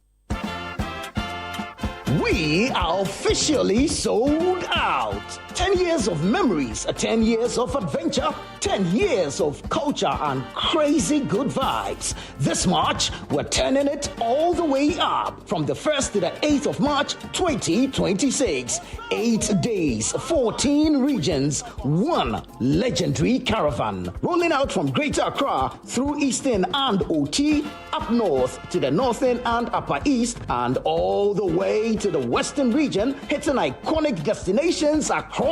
We are officially sold out. 10 years of memories, 10 years of adventure, 10 years of culture and crazy good vibes. This March, we're turning it all the way up from the 1st to the 8th of March 2026. 8 days, 14 regions, one legendary caravan. Rolling out from Greater Accra through Eastern and OT, up north to the Northern and Upper East, and all the way to the Western region, hitting iconic destinations across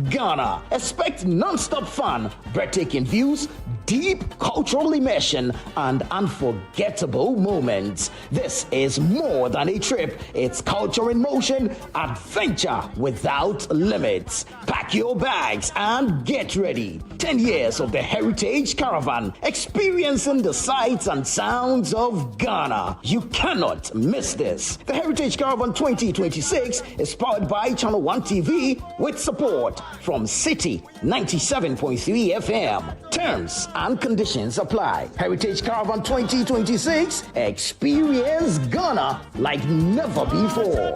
Ghana. Expect non-stop fun, breathtaking views, deep cultural immersion, and unforgettable moments. This is more than a trip. It's culture in motion, adventure without limits. Pack your bags and get ready. 10 years of the Heritage Caravan, experiencing the sights and sounds of Ghana. You cannot miss this. The Heritage Caravan 2026 is powered by Channel 1 TV with support from Citi 97.3 FM. Terms and conditions apply. Heritage Caravan 2026. Experience Ghana like never before.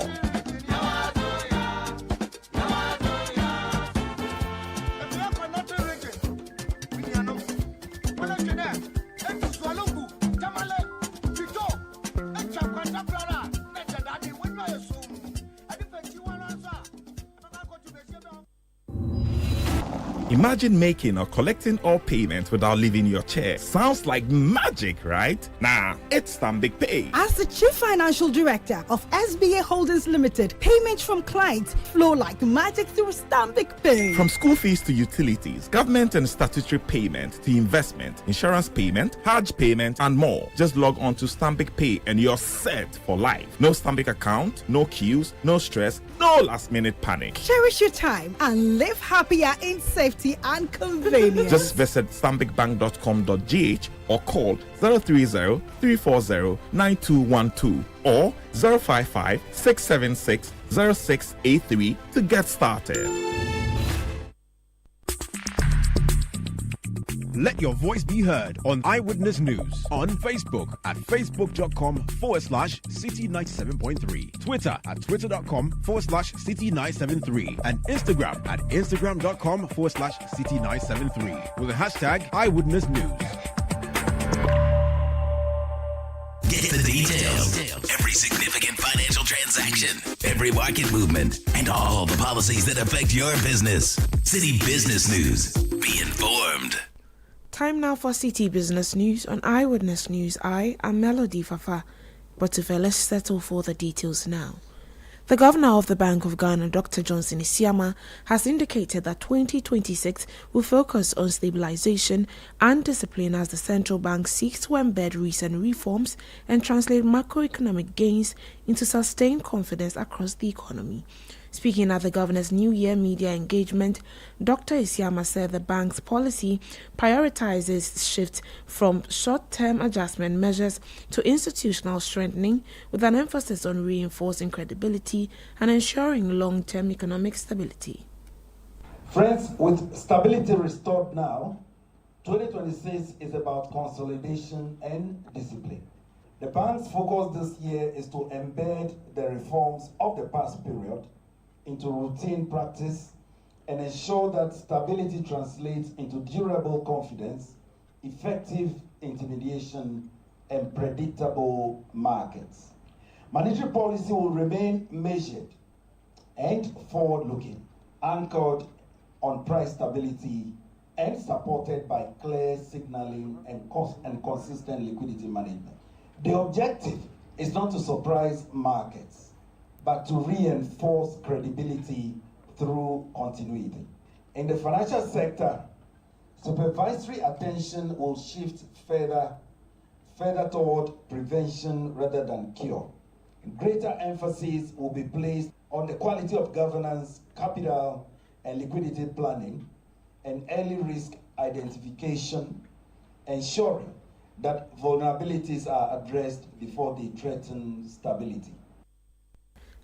Imagine making or collecting all payments without leaving your chair. Sounds like magic, right? Nah, it's Stanbic Pay. As the Chief Financial Director of SBA Holdings Limited, payments from clients flow like magic through Stanbic Pay. From school fees to utilities, government and statutory payment to investment, insurance payment, Hajj payment, and more. Just log on to Stanbic Pay and you're set for life. No Stanbic account, no queues, no stress, no last-minute panic. Cherish your time and live happier in safety and convenience. Just visit stanbicbank.com.gh or call 030-340-9212 or 055-676-0683 to get started. Let your voice be heard on Eyewitness News on Facebook at facebook.com/Citi97.3, Twitter at twitter.com/Citi973, and Instagram at instagram.com/Citi973 with the hashtag Eyewitness News. Get the details. Every significant financial transaction, every market movement, and all the policies that affect your business. Citi Business News. Be informed. Time now for Citi Business News on Eyewitness News. I am Melody Fafa. But let's settle for the details now. The Governor of the Bank of Ghana, Dr. Johnson Isiama, has indicated that 2026 will focus on stabilization and discipline as the central bank seeks to embed recent reforms and translate macroeconomic gains into sustained confidence across the economy. Speaking at the governor's New Year media engagement, Dr. Isiama said the bank's policy prioritizes shift from short-term adjustment measures to institutional strengthening, with an emphasis on reinforcing credibility and ensuring long-term economic stability. Friends, with stability restored now, 2026 is about consolidation and discipline. The bank's focus this year is to embed the reforms of the past period into routine practice and ensure that stability translates into durable confidence, effective intermediation, and predictable markets. Monetary policy will remain measured and forward-looking, anchored on price stability and supported by clear signaling and consistent liquidity management. The objective is not to surprise markets, but to reinforce credibility through continuity. In the financial sector, supervisory attention will shift further toward prevention rather than cure. Greater emphasis will be placed on the quality of governance, capital and liquidity planning, and early risk identification, ensuring that vulnerabilities are addressed before they threaten stability.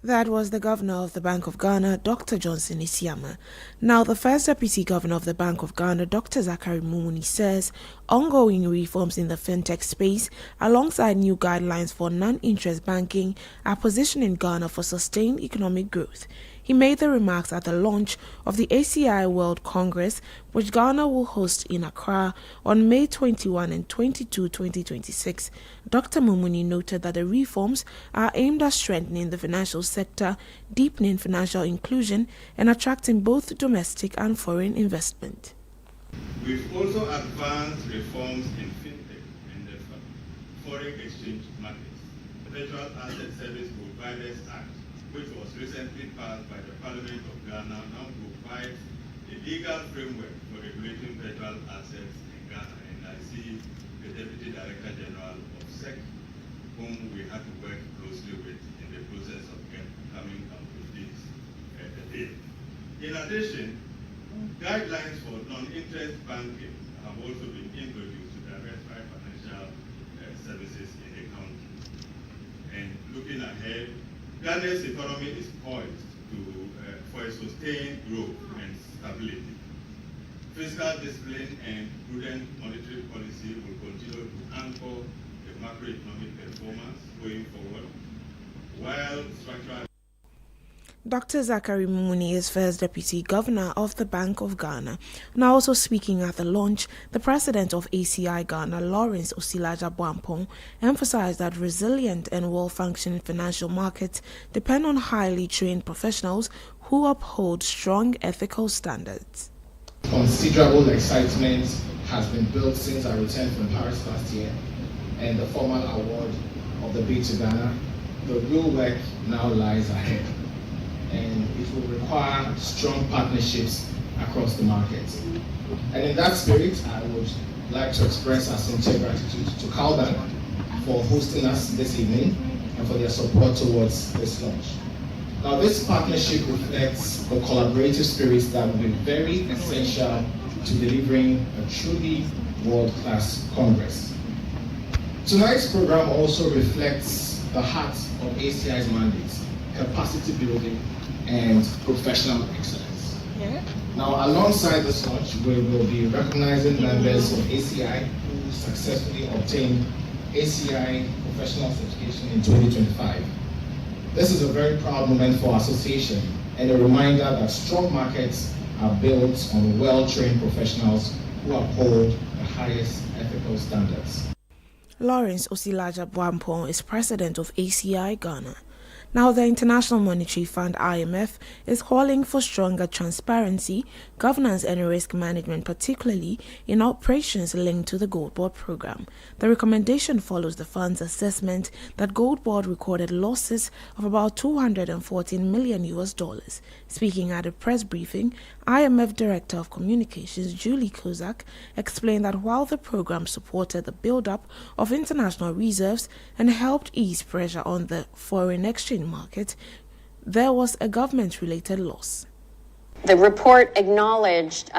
That was the Governor of the Bank of Ghana, Dr. Johnson Isiama. Now, the first Deputy Governor of the Bank of Ghana, Dr. Zachary Mumuni, says ongoing reforms in the fintech space, alongside new guidelines for non-interest banking, are positioning Ghana for sustained economic growth. He made the remarks at the launch of the ACI World Congress, which Ghana will host in Accra on May 21 and 22, 2026. Dr. Mumuni noted that the reforms are aimed at strengthening the financial sector, deepening financial inclusion, and attracting both domestic and foreign investment. We've also advanced reforms in fintech and the foreign exchange markets. The Virtual Asset Service Providers Act, which was recently passed by the Parliament of Ghana, now provides a legal framework for regulating virtual assets in Ghana. And I see the Deputy Director General of SEC, whom we had to work closely with in the process of coming up with this deal. In addition, guidelines for non-interest banking have also been introduced to diversify financial services in the country. And looking ahead, Ghana's economy is poised for a sustained growth and stability. Fiscal discipline and prudent monetary policy will continue to anchor the macroeconomic performance going forward, while structural. Dr. Zachary Mumuni is first Deputy Governor of the Bank of Ghana. Now also speaking at the launch, the President of ACI Ghana, Lawrence Osilaja Boampong, emphasized that resilient and well-functioning financial markets depend on highly trained professionals who uphold strong ethical standards. Considerable excitement has been built since I returned from Paris last year and the formal award of the bid to Ghana. The real work now lies ahead, and it will require strong partnerships across the markets. And in that spirit, I would like to express our sincere gratitude to CalBank for hosting us this evening and for their support towards this launch. Now, this partnership reflects the collaborative spirit that will be very essential to delivering a truly world-class Congress. Tonight's program also reflects the heart of ACI's mandates: capacity building and professional excellence. Yeah. Now, alongside this launch, we will be recognizing members of ACI who successfully obtained ACI professional certification in 2025. This is a very proud moment for our association and a reminder that strong markets are built on well-trained professionals who uphold the highest ethical standards. Lawrence Osilaja Boampong is president of ACI Ghana. Now, the International Monetary Fund, IMF, is calling for stronger transparency, governance and risk management, particularly in operations linked to the Gold Board program. The recommendation follows the fund's assessment that Gold Board recorded losses of about $214 million. Speaking at a press briefing, IMF Director of Communications, Julie Kozak, explained that while the program supported the build-up of international reserves and helped ease pressure on the foreign exchange market, there was a government-related loss. The report acknowledged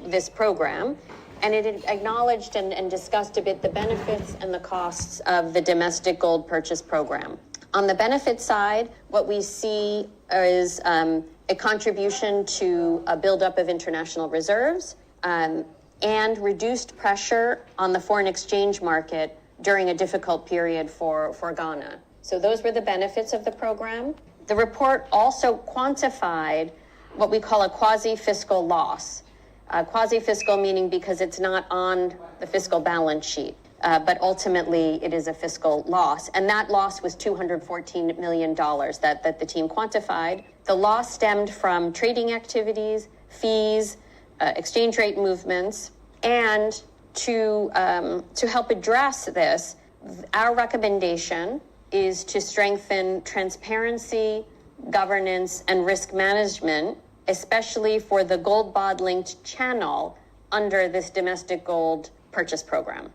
this program, and it acknowledged and discussed a bit the benefits and the costs of the domestic gold purchase program. On the benefit side, what we see is a contribution to a buildup of international reserves and reduced pressure on the foreign exchange market during a difficult period for Ghana. So those were the benefits of the program. The report also quantified what we call a quasi-fiscal loss. Quasi-fiscal meaning because it's not on the fiscal balance sheet, but ultimately it is a fiscal loss. And that loss was $214 million that the team quantified. The loss stemmed from trading activities, fees, exchange rate movements, and to help address this, our recommendation is to strengthen transparency, governance, and risk management, especially for the gold bod-linked channel under this domestic gold purchase program.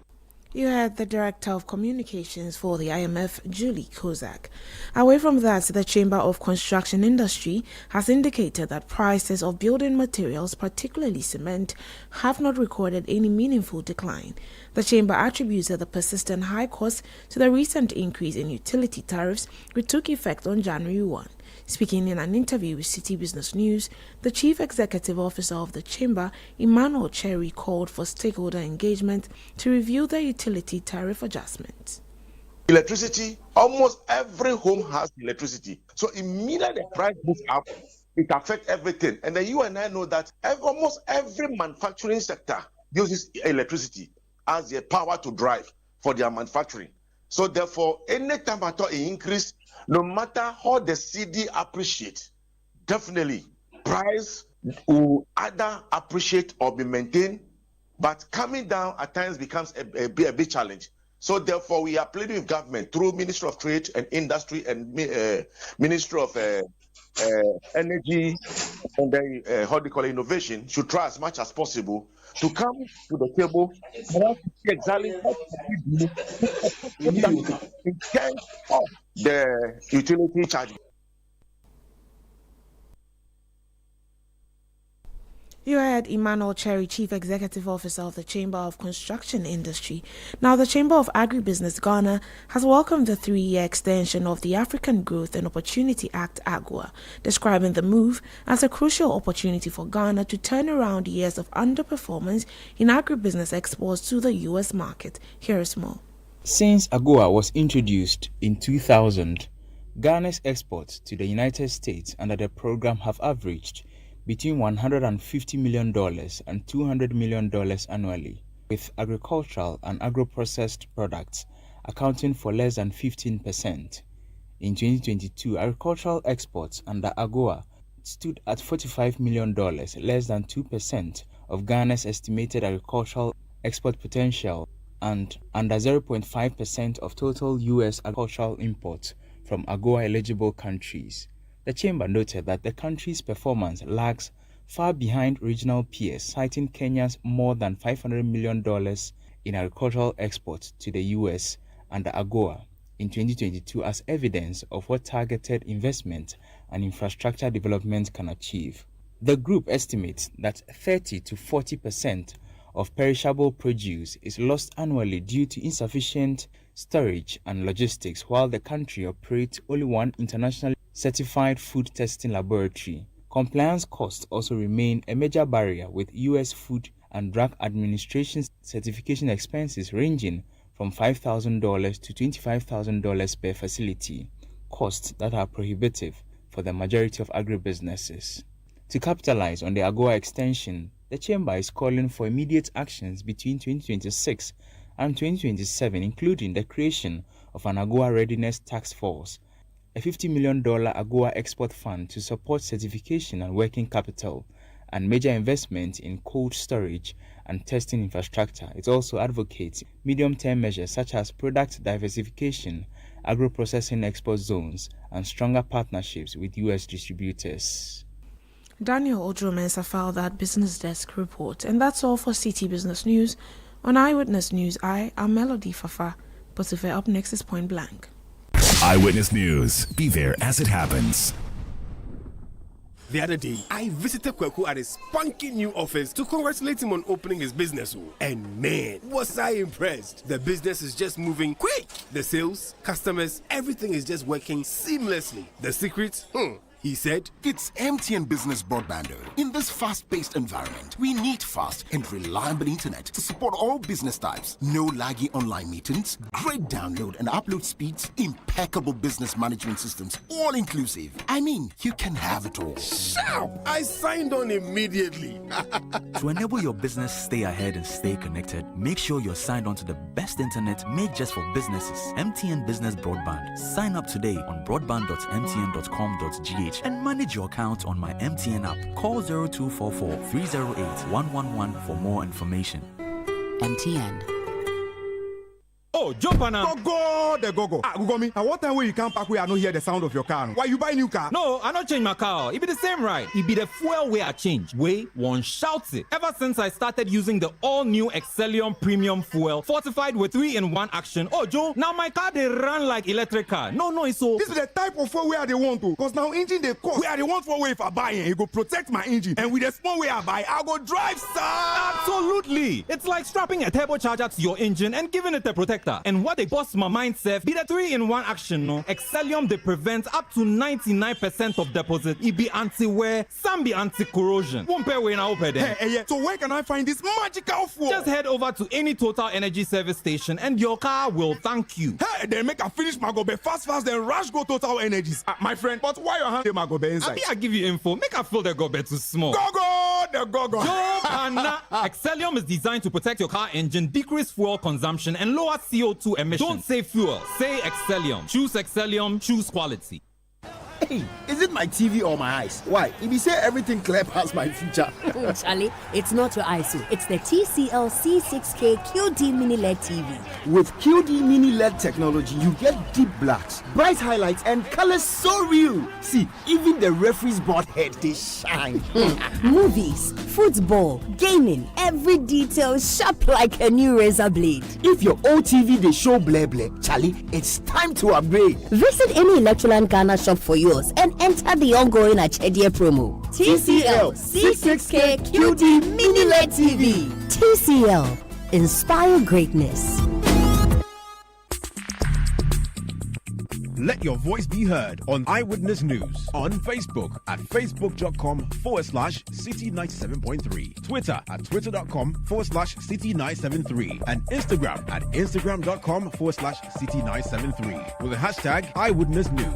You heard the Director of Communications for the IMF, Julie Kozak. Away from that, the Chamber of Construction Industry has indicated that prices of building materials, particularly cement, have not recorded any meaningful decline. The Chamber attributed the persistent high costs to the recent increase in utility tariffs, which took effect on January 1. Speaking in an interview with Citi Business News, the Chief Executive Officer of the Chamber, Emmanuel Cherry, called for stakeholder engagement to review the utility tariff adjustments. Electricity, almost every home has electricity. So immediately the price moves up, it affects everything. And then you and I know that almost every manufacturing sector uses electricity as the power to drive for their manufacturing. So therefore, any time at all it increase, no matter how the CD appreciates, definitely price will either appreciate or be maintained, but coming down at times becomes a big challenge. So therefore, we are pleading with government through Ministry of Trade and Industry and Ministry of Energy and Innovation should try as much as possible to come to the table and see exactly what we do in terms of the utility charge. You heard Emmanuel Cherry, Chief Executive Officer of the Chamber of Construction Industry. Now, the Chamber of Agribusiness Ghana has welcomed the 3-year extension of the African Growth and Opportunity Act, AGOA, describing the move as a crucial opportunity for Ghana to turn around years of underperformance in agribusiness exports to the U.S. market. Here is more. Since AGOA was introduced in 2000, Ghana's exports to the United States under the program have averaged between $150 million and $200 million annually, with agricultural and agro-processed products accounting for less than 15%. In 2022, agricultural exports under AGOA stood at $45 million, less than 2% of Ghana's estimated agricultural export potential, and under 0.5% of total U.S. agricultural imports from AGOA-eligible countries. The Chamber noted that the country's performance lags far behind regional peers, citing Kenya's more than $500 million in agricultural exports to the U.S. under AGOA in 2022 as evidence of what targeted investment and infrastructure development can achieve. The group estimates that 30 to 40% of perishable produce is lost annually due to insufficient storage and logistics, while the country operates only one internationally certified food testing laboratory. Compliance costs also remain a major barrier, with U.S. Food and Drug Administration certification expenses ranging from $5,000 to $25,000 per facility, costs that are prohibitive for the majority of agribusinesses. To capitalize on the AGOA extension, the Chamber is calling for immediate actions between 2026 and 2027, including the creation of an AGOA Readiness Task Force, a $50 million AGOA Export Fund to support certification and working capital, and major investment in cold storage and testing infrastructure. It also advocates medium-term measures such as product diversification, agro-processing export zones, and stronger partnerships with U.S. distributors. Daniel Odro-Mensah filed that Business Desk report. And that's all for Citi Business News. On Eyewitness News, I am Melody Fafa. But if up next is Point Blank. Eyewitness News. Be there as it happens. The other day, I visited Kweku at his spunky new office to congratulate him on opening his business. And man, was I impressed. The business is just moving quick. The sales, customers, everything is just working seamlessly. The secret? He said, It's MTN Business Broadband. In this fast-paced environment, we need fast and reliable internet to support all business types. No laggy online meetings, great download and upload speeds, impeccable business management systems, all inclusive. I mean, you can have it all. Shout! I signed on immediately. To enable your business stay ahead and stay connected, make sure you're signed on to the best internet made just for businesses. MTN Business Broadband. Sign up today on broadband.mtn.com.gh and manage your account on my MTN app. Call 0244 308 111 for more information. MTN. Oh, jump on now. Go, the go. Gugomi, at what time will you come back where I don't hear the sound of your car? Why you buy new car? No, I don't change my car. It be the same ride. It be the fuel way I change. Way one shouts it. Ever since I started using the all-new Excellium Premium Fuel, fortified with 3-in-1 action. Oh, Joe, now my car they run like electric car. No, it's so. This is the type of fuel where they want to. Because now engine they cost. Where they want for way if I buy it go protect my engine. And with the small way I buy, I go drive, sir. Absolutely. It's like strapping a turbocharger to your engine and giving it a protector. And what they bust my mind self be the 3-in-1 action, no? Excellium they prevent up to 99% of deposit. It be anti-wear, some be anti-corrosion. Won't pay when I open them. Hey, so where can I find this magical fuel? Just head over to any Total Energy service station and your car will thank you. Hey, then make a finish my gobe fast, then rush go Total Energies. My friend, but why your hand my gobe inside? I give you info. Make a fill the gobe too small. The go. Excellium is designed to protect your car engine, decrease fuel consumption, and lower CO2 emissions. Don't say fuel, say Excellium. Choose Excellium, choose quality. Hey, is it my TV or my eyes? Why? If you say everything clear past my feature. Charlie, it's not your eyes, it's the TCL C6K QD Mini LED TV. With QD Mini LED technology, you get deep blacks, bright highlights, and colors so real. See, even the referee's board head, they shine. Movies, football, gaming, every detail sharp like a new razor blade. If your old TV they show bleh bleh, Charlie, it's time to upgrade. Visit any Electroland Ghana shop for yours and enter the ongoing Achedia promo. TCL C6K QD Mini LED TV. TCL, inspire greatness. Let your voice be heard on Eyewitness News on Facebook at facebook.com/Citi97.3, Twitter at twitter.com/Citi973, and Instagram at instagram.com/Citi973 with the hashtag Eyewitness News.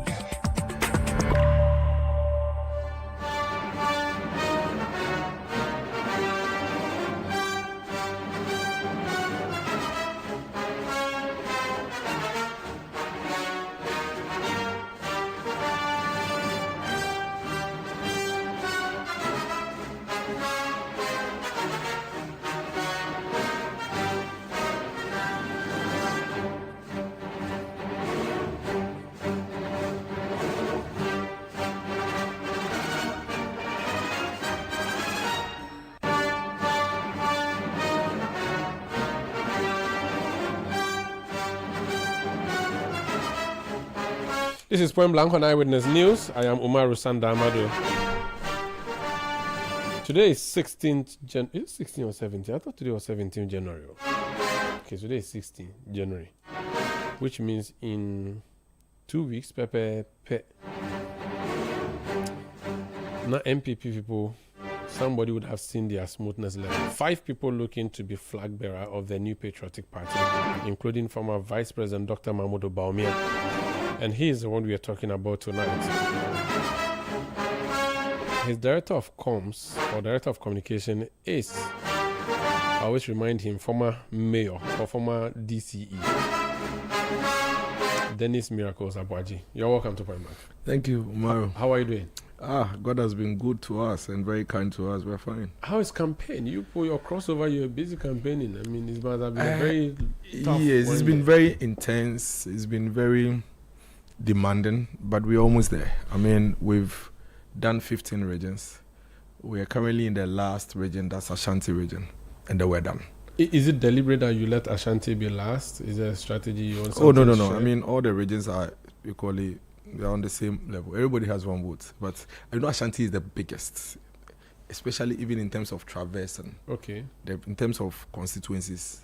This is Point Blank on Eyewitness News. I am Umaru Sandamadu. Today is 16th Is it 16 or 17? I thought today was 17th January. Okay, today is 16th January. Which means in 2 weeks, Pepe. Now MPP people, somebody would have seen their smoothness level. 5 people looking to be flag bearer of the new patriotic party, including former Vice President Dr. Mahmoud Baumia. And he is the one we are talking about tonight. His director of comms or director of communication is, I always remind him, former mayor or former DCE, Dennis Miracles Abuaji. You're welcome to Point Blank. Thank you, Umaru. How are you doing? God has been good to us and very kind to us. We're fine. How is campaign? You put your crossover, you're busy campaigning. I mean, it must have been very tough. Yes, it's been very intense. It's been very demanding, but we're almost there. I mean, we've done 15 regions. We are currently in the last region, that's Ashanti region, and then we're done. Is it deliberate that you let Ashanti be last? Is there a strategy you want? Oh, no. I mean, all the regions are equally, they're on the same level. Everybody has one vote, but I know Ashanti is the biggest, especially even in terms of traverse and in terms of constituencies.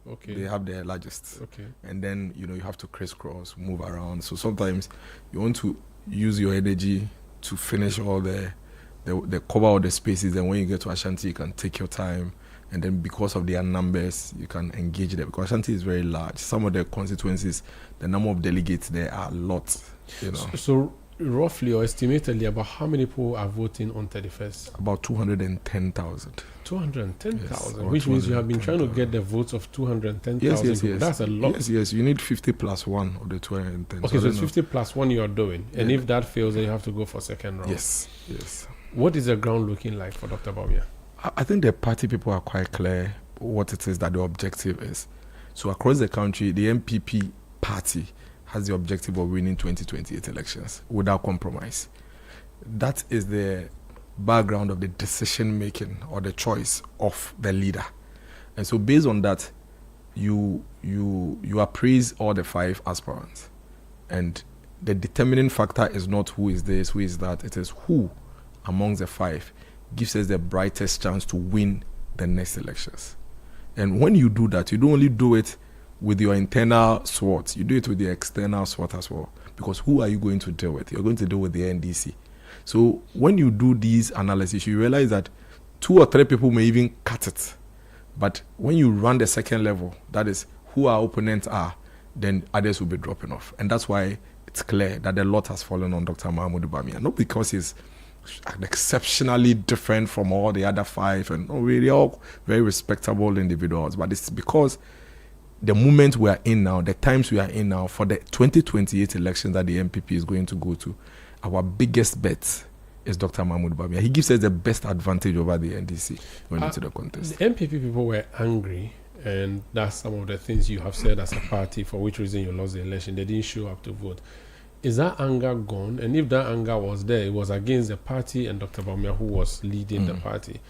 Okay. They have the largest. Okay. And then, you have to crisscross, move around. So sometimes you want to use your energy to finish all the cover all the spaces, and when you get to Ashanti, you can take your time. And then because of their numbers, you can engage them. Because Ashanti is very large. Some of the constituencies, the number of delegates there are a lot. So roughly or estimatedly, about how many people are voting on 31st? About 210,000. 210,000, which means you have been trying to get the votes of 210,000 people. Yes. That's a lot. Yes. You need 50 plus 1 of the 210. Okay, so it's 50 plus 1 you are doing. And if that fails, then you have to go for second round. Yes. What is the ground looking like for Dr. Bawumia? I think the party people are quite clear what it is that the objective is. So across the country, the MPP party has the objective of winning 2028 elections without compromise. That is the background of the decision making or the choice of the leader. And so based on that, you appraise all the 5 aspirants. And the determining factor is not who is this, who is that. It is who amongst the 5 gives us the brightest chance to win the next elections. And when you do that, you don't only do it with your internal SWOT, you do it with the external SWOT as well. Because who are you going to deal with? You're going to deal with the NDC. So when you do these analysis, you realize that 2 or 3 people may even cut it. But when you run the second level, that is who our opponents are, then others will be dropping off. And that's why it's clear that the lot has fallen on Dr. Mahmoud Bawumia. Not because he's exceptionally different from all the other 5, and really all very respectable individuals, but it's because the moment we are in now, the times we are in now, for the 2028 elections that the MPP is going to go to, our biggest bet is Dr. Mahmoud Bawumia. He gives us the best advantage over the NDC going into the contest. The MPP people were angry, and that's some of the things you have said as a party, for which reason you lost the election. They didn't show up to vote. Is that anger gone? And if that anger was there, it was against the party and Dr. Bawumia who was leading the party.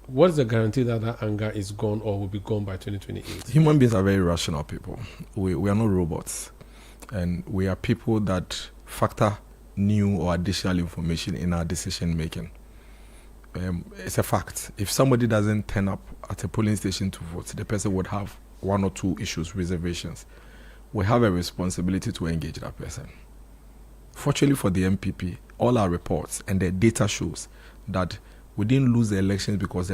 What is the guarantee that that anger is gone or will be gone by 2028? Human beings are very rational people. We are not robots. And we are people that factor new or additional information in our decision making. It's a fact. If somebody doesn't turn up at a polling station to vote, the person would have 1 or 2 issues, reservations. We have a responsibility to engage that person. Fortunately for the MPP, all our reports and the data shows that we didn't lose the elections because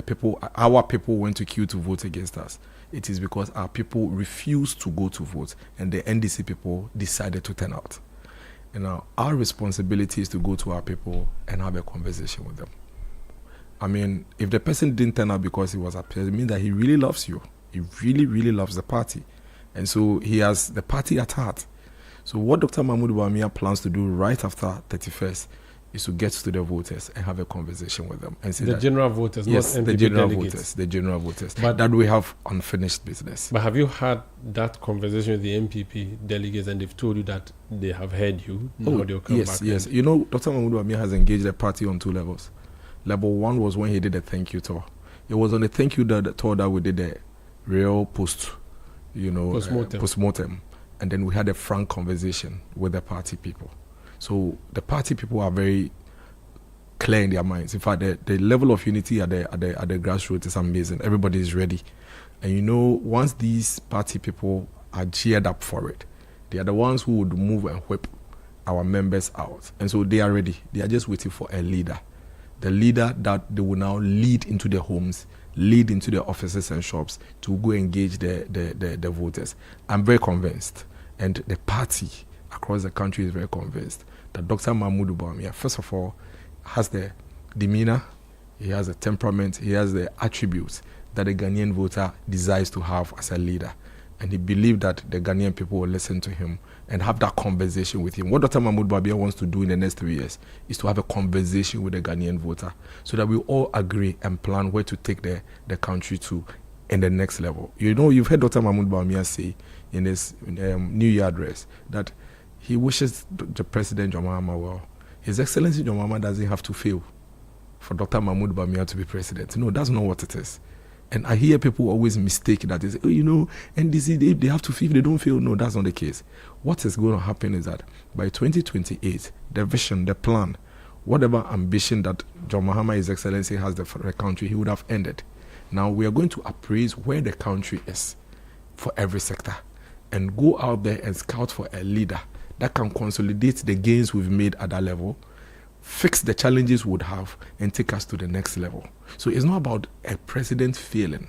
our people went to queue to vote against us. It is because our people refused to go to vote and the NDC people decided to turn out. And now our responsibility is to go to our people and have a conversation with them. I mean, if the person didn't turn out because he was upset, it means that he really loves you. He really, really loves the party. And so he has the party at heart. So what Dr. Mahmoud Bawumia plans to do right after 31st is to get to the voters and have a conversation with them. And say the general voters, yes, not MPP the general delegates. voters, the general voters. But that we have unfinished business. But have you had that conversation with the MPP delegates and they've told you that they have heard you? Now they'll come back? Yes. You know, Dr. Mahmoud Bawumia has engaged the party on 2 levels. Level 1 was when he did a thank you tour. It was on the thank you tour that we did the real postmortem. And then we had a frank conversation with the party people. So the party people are very clear in their minds. In fact, the level of unity at the grassroots is amazing. Everybody is ready. And you know, once these party people are geared up for it, they are the ones who would move and whip our members out. And so they are ready. They are just waiting for a leader. The leader that they will now lead into their homes, lead into their offices and shops to go engage the voters. I'm very convinced, and the party across the country is very convinced that Dr. Mahmoud Bawumia, first of all, has the demeanor, he has the temperament, he has the attributes that a Ghanaian voter desires to have as a leader. And he believed that the Ghanaian people will listen to him and have that conversation with him. What Dr. Mahmoud Bawumia wants to do in the next 3 years is to have a conversation with the Ghanaian voter so that we all agree and plan where to take the country to in the next level. You know, you've heard Dr. Mahmoud Bawumia say in his New Year address that he wishes the President John Mahama well. His Excellency John Mahama doesn't have to fail for Dr. Mahmoud Bawumia to be president. No, that's not what it is. And I hear people always mistake that. They say, NDC, they have to fail if they don't fail. No, that's not the case. What is going to happen is that by 2028, the vision, the plan, whatever ambition that John Mahama, His Excellency, has for the country, he would have ended. Now, we are going to appraise where the country is for every sector and go out there and scout for a leader that can consolidate the gains we've made at that level, fix the challenges we would have, and take us to the next level. So it's not about a president failing.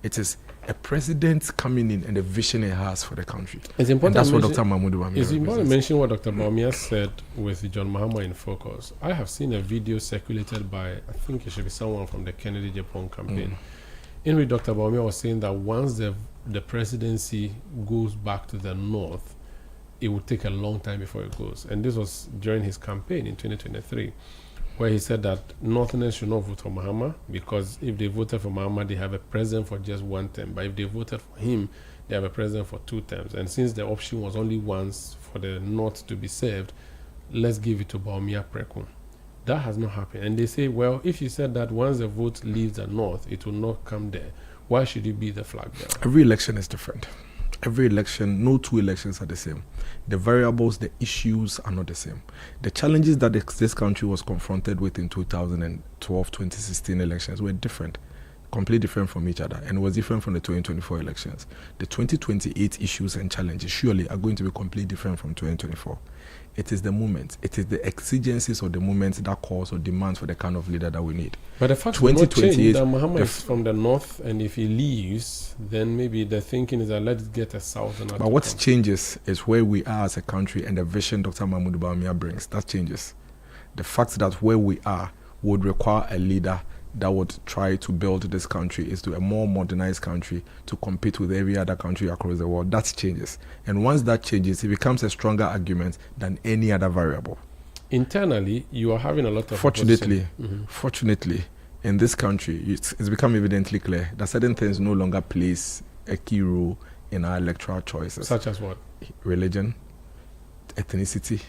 It is a president coming in and the vision he has for the country. It's important. And that's what Dr. Mahmoud Bawumia It's important to represents. mention what Dr. Bawumia said with John Mahama in focus. I have seen a video circulated by, I think it should be someone from the Kennedy Japan campaign, in which Dr. Bawumia was saying that once the presidency goes back to the north, it would take a long time before it goes. And this was during his campaign in 2023, where he said that Northerners should not vote for Mahama, because if they voted for Mahama, they have a president for just 1 term. But if they voted for him, they have a president for 2 terms. And since the option was only once for the North to be served, let's give it to Bawumia Prekum. That has not happened. And they say, well, if you said that once the vote leaves the North, it will not come there, why should it be the flag bearer? Every election is different. Every election, no two elections are the same. The variables, the issues are not the same. The challenges that this country was confronted with in 2012, 2016 elections were different, completely different from each other, and was different from the 2024 elections. The 2028 issues and challenges surely are going to be completely different from 2024. It is the moment, it is the exigencies of the moment that calls or demands for the kind of leader that we need. But the fact will not change that Mahama is from the north, and if he leaves, then maybe the thinking is that let's get a southerner. But what changes is where we are as a country and the vision Dr. Mahmoud Bawumia brings. That changes. The fact that where we are would require a leader that would try to build this country is to a more modernized country to compete with every other country across the world. That changes. And once that changes, it becomes a stronger argument than any other variable. Internally, you are having a lot of Fortunately, in this country, it's become evidently clear that certain things no longer plays a key role in our electoral choices. Such as what? Religion, ethnicity,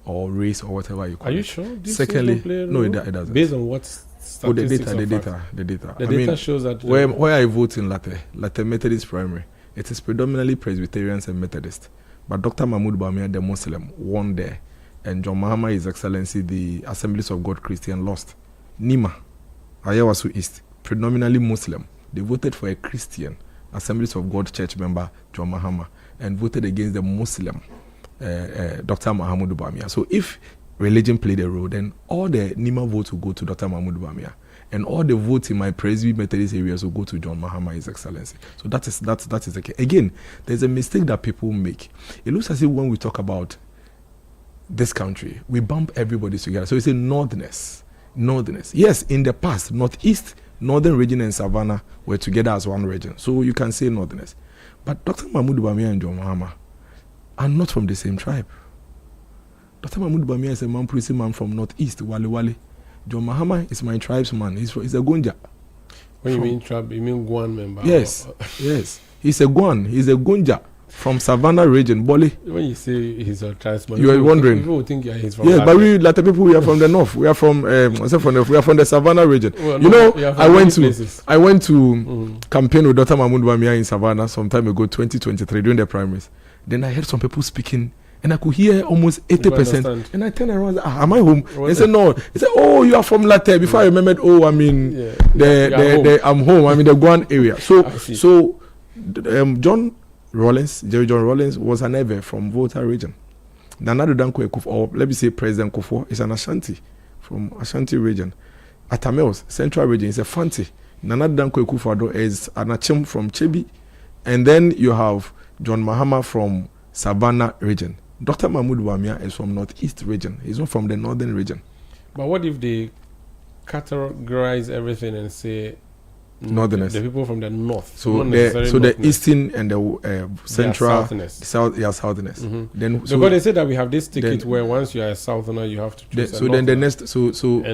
or race, or whatever you call it. Are you sure? Secondly, no, it doesn't. Based on what statistics? The data. The data shows that where I vote in Latte Methodist Primary, it is predominantly Presbyterians and Methodists. But Dr. Mahmoud Bawumia, the Muslim, won there, and John Mahama, His Excellency, the Assemblies of God Christian, lost. Nima, Ayawasu East, predominantly Muslim. They voted for a Christian Assemblies of God church member, John Mahama, and voted against the Muslim Dr. Mahmoud Bawumia. So if religion played a role, then all the Nima votes will go to Dr. Mahmoud Bawumia, and all the votes in my Presby Methodist areas will go to John Mahama, His Excellency. So that is the case. Again, there's a mistake that people make. It looks as if when we talk about this country, we bump everybody together. So it's a northerners. Yes, in the past, northeast, northern region, and Savannah were together as one region. So you can say northerners. But Dr. Mahmoud Bawumia and John Mahama are not from the same tribe. Dr. Mahmoud Bawumia is a Mampurisi man from northeast, Wale. John Mahama is my tribesman. He's a Gonja. When you mean tribe, you mean Guan member? Yes. He's a Guan. He's a Gonja from Savannah region, Bole. When you say he's a tribesman, you are wondering. People would think he's from. Yes, but we Latte people, we are from the north. We are from we are from the Savannah region. Well, I went to campaign with Dr. Mahmoud Bawumia in Savannah some time ago, 2023, during the primaries. Then I heard some people speaking, and I could hear almost 80%. And I turned around, am I home? They said, no. They said, oh, you are from Latte. Before I remembered, I'm home. I'm in the Guan area. So Jerry John Rawlings was an Ewe from Volta region. Nana Danko Ekufo, or let me say President Kufo, is an Ashanti from Ashanti region. Atameos, Central region, is a Fanti. Nana Danko Ekufo is an Achim from Chebi. And then you have John Mahama from Savannah region. Dr. Mahmoud Bawumia is from Northeast region. He's not from the Northern region. But what if they categorize everything and say Northerners, the people from the north? So the eastern and the central, southerners. Mm-hmm. Then because they say that we have this ticket where once you are a southerner, you have to choose. And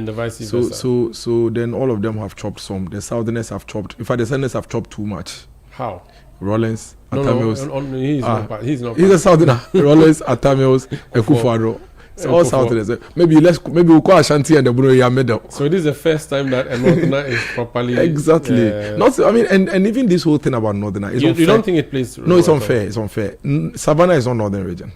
the vice versa. So then all of them have chopped some. The southerners have chopped. In fact, the southerners have chopped too much. How? Rawlings, Atamios. He's a southerner. Rawlings, Atamios, Ekufo-Addo. All Southerners. Maybe we'll call Ashanti and the Buno middle. So this is the first time that a Northerner is properly exactly. And even this whole thing about Northerner is unfair. You don't think it plays? No, it's unfair. It's unfair. Savannah is not Northern region.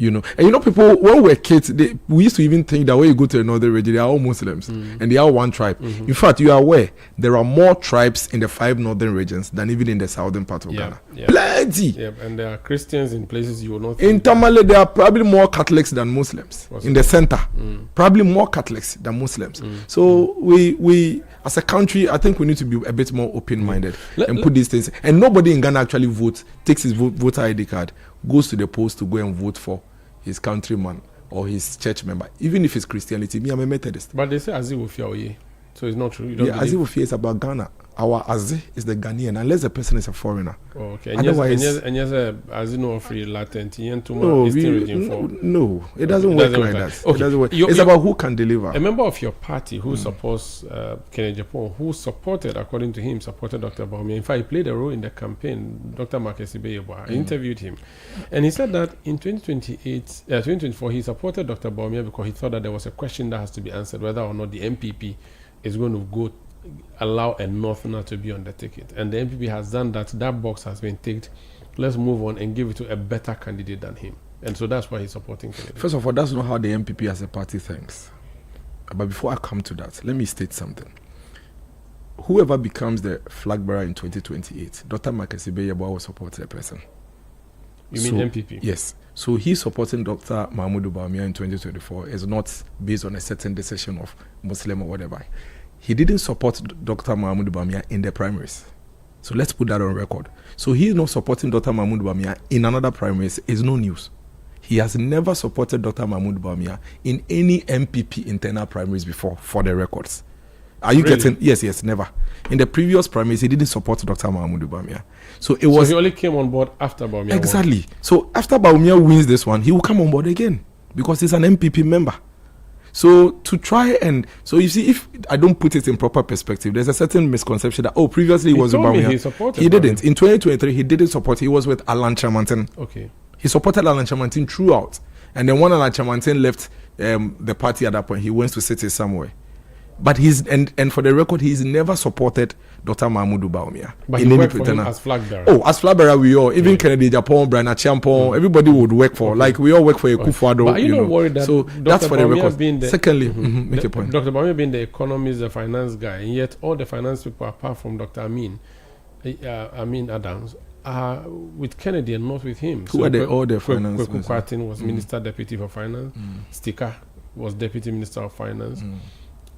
You know, and you know, people when we were kids, we used to even think that when you go to another region, they are all Muslims and they are one tribe. In fact, you are aware there are more tribes in the 5 northern regions than even in the southern part of Ghana. Plenty. Yeah, and there are Christians in places you will not think. In Tamale, there are probably more Catholics than Muslims. In the center, probably more Catholics than Muslims. So we as a country, I think we need to be a bit more open-minded and put these things. And nobody in Ghana actually votes, takes his voter ID card, goes to the post to go and vote for his countryman or his church member, even if it's Christianity. Me, I'm a Methodist. But they say Azi Wofia, so it's not true. You don't Azi Wofia is about Ghana. Our Azi is the Ghanaian, unless the person is a foreigner. Oh, okay. Otherwise, and yes, Azi no free latent. No, it doesn't work like that. Okay. It doesn't work. It's about who can deliver. A member of your party who supports Kennedy Japan, who supported, according to him, supported Dr. Bawumia. In fact, he played a role in the campaign. Dr. Marcus Ibeyebo. I interviewed him, and he said that in 2024, he supported Dr. Bawumia because he thought that there was a question that has to be answered, whether or not the MPP is going to allow a Northerner to be on the ticket. And the MPP has done that. That box has been ticked. Let's move on and give it to a better candidate than him. And so that's why he's supporting Kennedy. First of all, that's not how the MPP as a party thinks. But before I come to that, let me state something. Whoever becomes the flag bearer in 2028, Dr. Marcus Ibeyebo will support the person. You mean MPP? Yes. So he's supporting Dr. Mahmoud Bawumia in 2024 is not based on a certain decision of Muslim or whatever. He didn't support Dr. Mahmoud Bawumia in the primaries. So let's put that on record. So he's not supporting Dr. Mahmoud Bawumia in another primaries. It's no news. He has never supported Dr. Mahmoud Bawumia in any MPP internal primaries before, for the records. Are you getting? Yes, never. In the previous primaries, he didn't support Dr. Mahmoud Bawumia. So he only came on board after Bawumia. Exactly. Won. So after Bawumia wins this one, he will come on board again because he's an MPP member. So to try and you see, if I don't put it in proper perspective, there's a certain misconception that previously he was with Bawumia. He didn't. In 2023, he didn't support. He was with Alan Chamantin. Okay. He supported Alan Chamantin throughout, and then when Alan Chamantin left the party at that point, he went to Citi somewhere. But he's and for the record, he's never supported Dr. Mahmoud Bawumia. But he worked for him as flag bearer. Oh, as flag bearer, we all, even Kennedy Japan, Brian Achiampong, everybody would work for. Like we all work for a Kufuado. But are you not worried that so Dr. that's for the record. Secondly, make a point. Dr. Bawumia being the economist, the finance guy, and yet all the finance people, apart from Dr. Amin Adams, are with Kennedy and not with him. Who are all the finance ministers? Kwatin was Minister Deputy for Finance. Stika was Deputy Minister of Finance.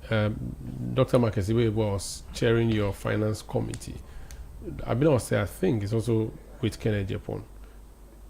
Dr. Marcus Ibeyebo was chairing your finance committee. I think it's also with Kennedy Japan.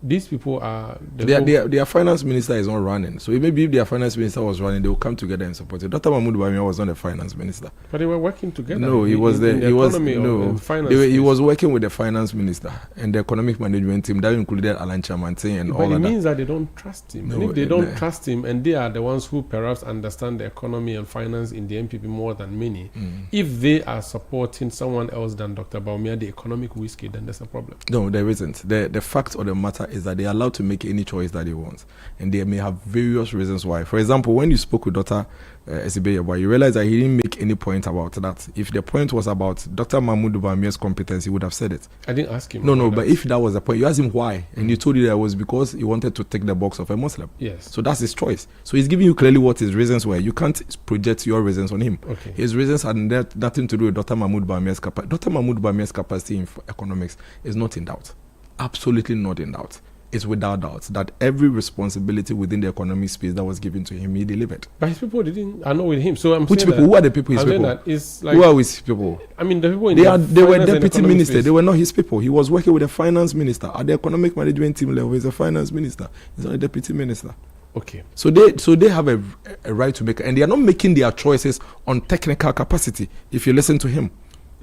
These people are... Their finance minister is not running. So maybe if their finance minister was running, they will come together and support it. Dr. Mahmoud Bawumia was not a finance minister. But they were working together. No, he was there. He was working with the finance minister and the economic management team. That included Alan Chamantin and all of that. But it means that they don't trust him. No, and if they don't trust him, and they are the ones who perhaps understand the economy and finance in the MPP more than many, if they are supporting someone else than Dr. Bawumia, the economic whiskey, then there's a problem. No, there isn't. The fact of the matter is that they are allowed to make any choice that they want, and they may have various reasons why. For example, when you spoke with Dr. Ibeyebo, you realize that he didn't make any point about that. If the point was about Dr. Mahmoud Bawumia's competence, he would have said it. I didn't ask him. No, but if that was the point, you asked him why, and you told you that it was because he wanted to tick the box of a Muslim. Yes. So that's his choice. So he's giving you clearly what his reasons were. You can't project your reasons on him. Okay. His reasons had nothing to do with Dr. Mahmoud Bawumia's capacity. Dr. Mahmoud Bawumia's capacity in economics is not in doubt. Absolutely not in doubt. It's without doubt that every responsibility within the economic space that was given to him, he delivered. But his people are not with him. So I'm Which saying people? Who are the people? His people. Who are his people? I mean, the people in they were deputy minister. They were not his people. He was working with the finance minister at the economic management team level. He's a finance minister. He's not a deputy minister. Okay. So they have a right to make, and they are not making their choices on technical capacity. If you listen to him.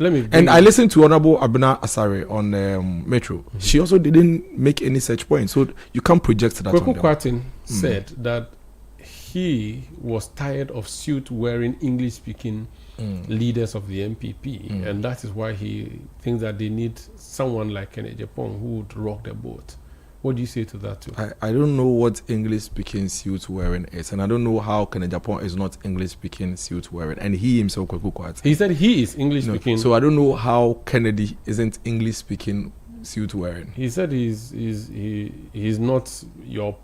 I listened to Honorable Abena Asare on Metro. She also didn't make any such point. So you can't project that on them. Kwatin said that he was tired of suit-wearing English-speaking leaders of the MPP. And that is why he thinks that they need someone like Kennedy Japan who would rock the boat. What do you say to that too? I don't know what English-speaking suit wearing is, and I don't know how Kennedy Japan is not English-speaking suit wearing, and he himself he said he is English-speaking. So I don't know how Kennedy isn't English-speaking suit wearing. He said he's not your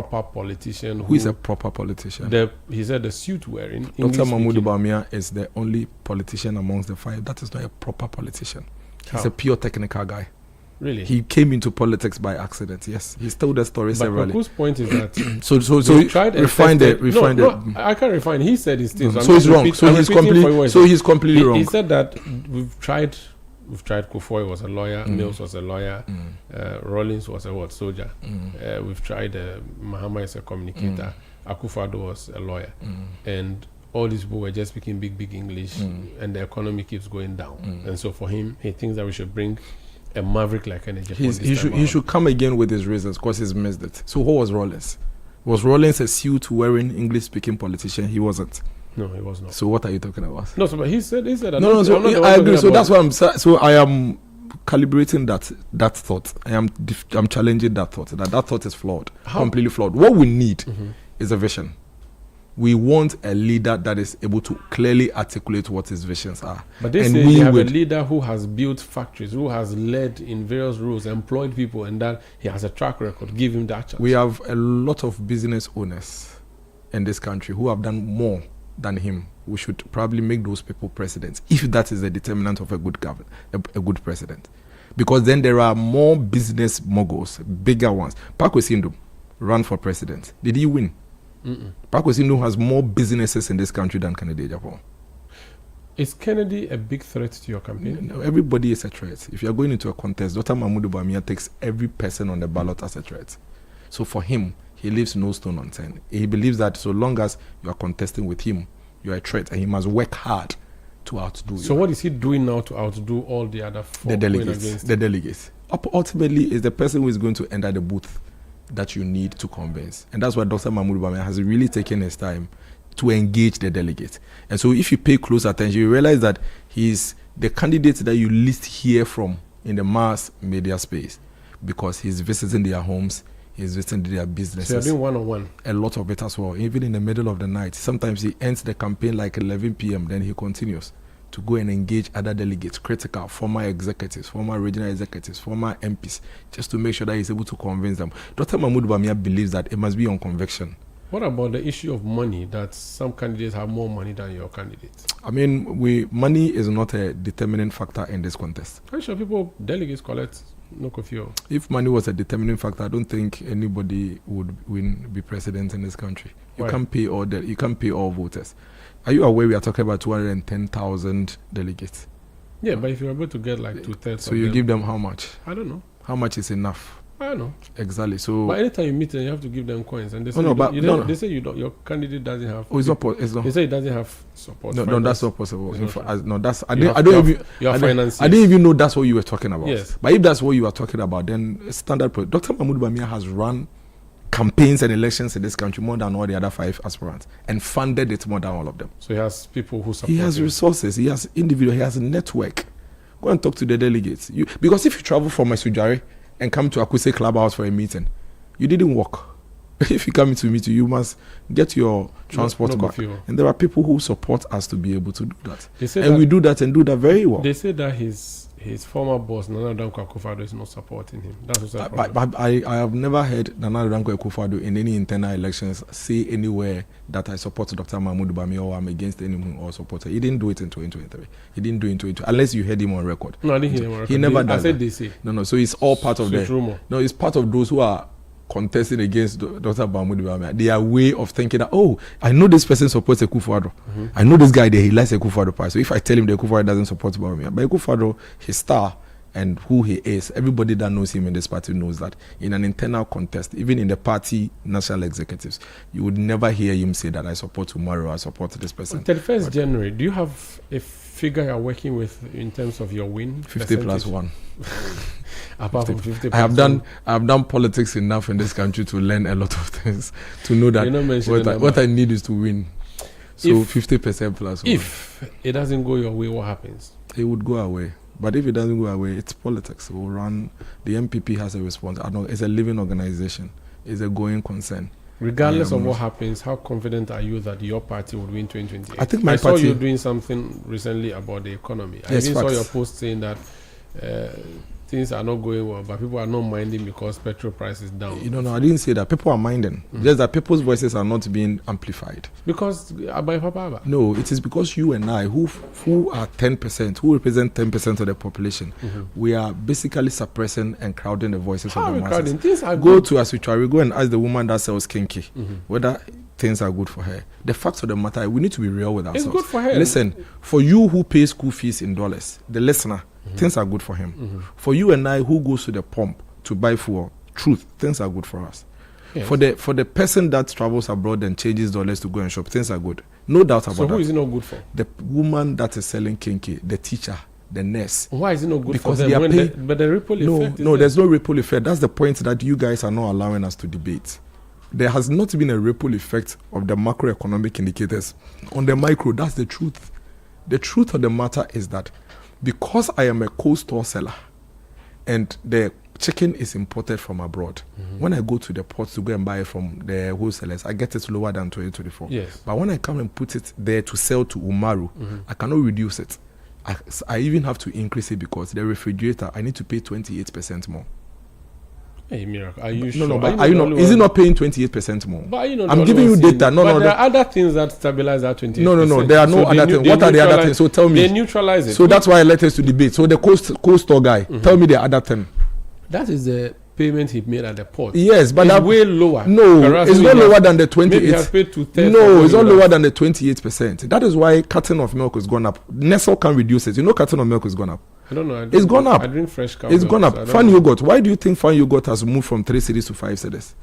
proper politician. Who is a proper politician? He said the suit wearing. Dr. Mahmoud Bawumia is the only politician amongst the five. That is not a proper politician. He's a pure technical guy. Really? He came into politics by accident. Yes, he's told the story severally. But whose point is that? so refine it. I can't refine. He said his thing. So he's wrong. So he's completely wrong. He said that we've tried Kufuor was a lawyer, Mills was a lawyer, Rawlings was a soldier. We've tried Mahama is a communicator, Akufo-Addo was a lawyer, and all these people were just speaking big English, and the economy keeps going down. And so for him, he thinks that we should bring a maverick like energy. He should come again with his reasons because he's missed it. So what was Rawlings? Was Rawlings a suit-wearing English-speaking politician? He wasn't. No, he was not. So what are you talking about? No, so but he said that. No. So I agree. So that's why I am calibrating that thought. I'm challenging that thought. That thought is flawed, completely flawed. What we need is a vision. We want a leader that is able to clearly articulate what his visions are. But they say we have a leader who has built factories, who has led in various roles, employed people, and that he has a track record. Give him that chance. We have a lot of business owners in this country who have done more than him. We should probably make those people presidents, if that is the determinant of a good government, a good president. Because then there are more business moguls, bigger ones. Kwesi Nkrumah ran for president. Did he win? Kwesi Nkrumah has more businesses in this country than Kennedy Agyapong. Is Kennedy a big threat to your campaign? No, everybody is a threat. If you are going into a contest, Dr. Mahmoud Bawumia takes every person on the ballot as a threat. So for him, he leaves no stone unturned. He believes that so long as you are contesting with him, you are a threat, and he must work hard to outdo you. So what is he doing now to outdo all the other four? The delegates. Ultimately, is the person who is going to enter the booth that you need to convince. And that's why Dr. Mahmoud Bawumia has really taken his time to engage the delegates. And so if you pay close attention, you realize that he's the candidate that you least hear from in the mass media space, because he's visiting their homes, he's visiting their businesses. So you're doing one-on-one? A lot of it as well, even in the middle of the night. Sometimes he ends the campaign like 11 p.m., then he continues to go and engage other delegates, critical, former executives, former regional executives, former MPs, just to make sure that he's able to convince them. Dr. Mahmoud Bawumia believes that it must be on conviction. What about the issue of money, that some candidates have more money than your candidates? I mean, money is not a determining factor in this contest. I'm sure delegates collect no coffee. If money was a determining factor, I don't think anybody would be president in this country. You can't pay all voters. Are you aware we are talking about 210,000 delegates? Yeah, but if you're able to get like 2/3, so you give them how much? I don't know. How much is enough? I don't know. Exactly. So, but anytime you meet them, you have to give them coins, and they say they say your candidate doesn't have. Oh, it's not. They say it doesn't have support. No, that's not possible. I didn't even know that's what you were talking about. Yes. But if that's what you are talking about, then standard. Dr. Mahmoud Bawumia has run campaigns and elections in this country more than all the other 5 aspirants, and funded it more than all of them. So he has people who support him. He has resources. He has individuals. He has a network. Go and talk to the delegates. Because if you travel from Esujare and come to Akuse Clubhouse for a meeting, you didn't walk. If you come to meet you must get your transport back. And there are people who support us to be able to do that. And we do that and do that very well. They say that his former boss, Nana Dankwa Akufo-Addo, is not supporting him. That's what's problem. I have never heard Nana Dankwa Akufo-Addo in any internal elections say anywhere that I support Dr. Mahmoud Bawumia or I'm against anyone or support her. He didn't do it in 2023. He didn't do it in 2022, unless you heard him on record. No, I didn't hear him on record. He never does. I said they say. No. So it's all part of the rumor. No, it's part of those who are contesting against Dr. Mahmoud Bawumia. Their way of thinking that, oh, I know this person supports Akufo-Addo. I know this guy there, he likes Akufo-Addo. So if I tell him that Akufo-Addo doesn't support Bawumia, but Akufo-Addo, his star and who he is, everybody that knows him in this party knows that in an internal contest, even in the party national executives, you would never hear him say that I support tomorrow, I support this person. On 31st January, do you have a figure you're working with in terms of your win? 50 plus 1. Apart from 50 I have done politics enough in this country to learn a lot of things, to know that what I need is to win. So 50% plus 1. If it doesn't go your way, what happens? It would go away. But if it doesn't go away, it's politics. We'll run. The MPP has a response. I know it's a living organization. It's a going concern. Regardless of what happens, how confident are you that your party would win 2028? I think my party. I saw you doing something recently about the economy. I even saw your post saying that things are not going well, but people are not minding because petrol price is down. No, I didn't say that. People are minding. Just that people's voices are not being amplified. Because no, it is because you and I, who are 10%, who represent 10% of the population, we are basically suppressing and crowding the voices of the masses. Things are go good. to Asutwari, go and ask the woman that sells kinky whether things are good for her. The facts of the matter, we need to be real with ourselves. It's good for her. Listen, for you who pays school fees in dollars, the listener, things are good for him. For you and I who goes to the pump to buy fuel, truth, things are good for us. Yes. For the person that travels abroad and changes dollars to go and shop, things are good. No doubt about that. So who is it not good for? The woman that is selling kinky, the teacher, the nurse. Why is it not good because for them? But the ripple effect. No, there's no ripple effect. That's the point that you guys are not allowing us to debate. There has not been a ripple effect of the macroeconomic indicators on the micro. That's the truth. The truth of the matter is that because I am a cold store seller and the chicken is imported from abroad, when I go to the port to go and buy it from the wholesalers, I get it lower than 2024. Yes. But when I come and put it there to sell to Umaru, I cannot reduce it. I even have to increase it because the refrigerator, I need to pay 28% more. Hey, Miracle, are you sure? No, but are you not? Is it not paying 28% more? But you know, I'm giving you data. No, there are other things that stabilize that 28%. No. There are no other things. What are the other things? So tell me. They neutralize it. So that's why I let us to debate. So the cold store guy, tell me the other thing. That is the payment he made at the port. Yes, but it's way lower. No, it's not lower than the 28. Maybe he has paid 2/3. No, it's not lower than the 28%. That is why carton of milk has gone up. Nestle can reduce it. You know, carton of milk has gone up. I don't know. It's gone up. I drink fresh cow It's milk, gone up. so Fan yogurt. Why do you think fan yogurt has moved from 3 cedis to 5 cedis?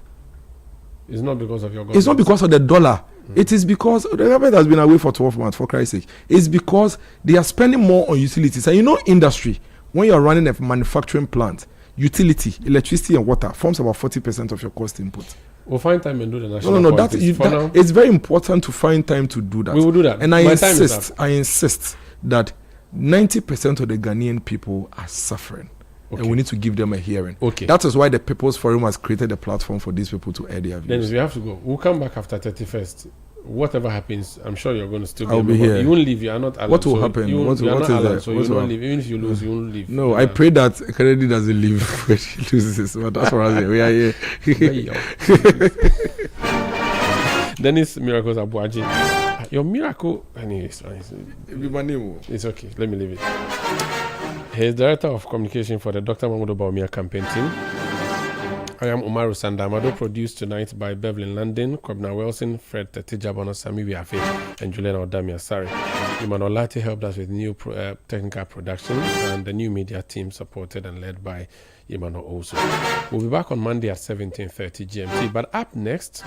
It's not because of your government. It's not because of the dollar. It is because the government has been away for 12 months, for Christ's sake. It's because they are spending more on utilities. And you know, industry, when you're running a manufacturing plant, utility, electricity and water forms about 40% of your cost input. We'll find time and do the national No, politics. it's very important to find time to do that. We will do that. And I insist that 90% of the Ghanaian people are suffering. Okay. And we need to give them a hearing. Okay. That is why the People's Forum has created a platform for these people to air their views. Then we have to go. We'll come back after 31st. Whatever happens, I'm sure you're going to still be I'll be here. You won't leave. You are not allowed. What will happen? You what is that? So you won't leave. Even if you lose, you won't leave. No, I pray that Kennedy doesn't leave when she loses. But that's what I say. We are here. Dennis Miracles Abuaji. Your miracle, anyways. It's okay. Let me leave it. He is Director of Communication for the Dr. Mahmoud Bawumia campaign team. I am Umaru Sandamado, produced tonight by Beverly London, Kwabna Wilson, Fred Tetijabono, Sami Wiafe, and Juliana Odami Asari. Iman Olati helped us with new technical production, and the new media team supported and led by Imano also. We'll be back on Monday at 17:30 GMT. But up next,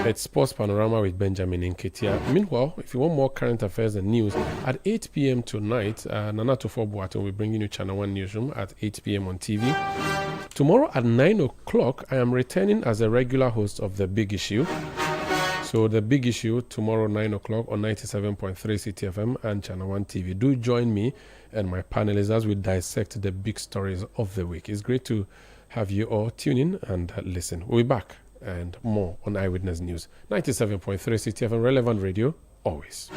it's Sports Panorama with Benjamin Nketia. Meanwhile, if you want more current affairs and news, at 8 p.m. tonight, Nana Tofo Boato will be bringing you Channel 1 Newsroom at 8 p.m. on TV. Tomorrow at 9 o'clock, I am returning as a regular host of The Big Issue. So The Big Issue, tomorrow 9 o'clock on 97.3 Citi FM and Channel 1 TV. Do join me and my panelists as we dissect the big stories of the week. It's great to have you all tune in and listen. We'll be back and more on Eyewitness News. 97.3 Citi FM, relevant radio, always.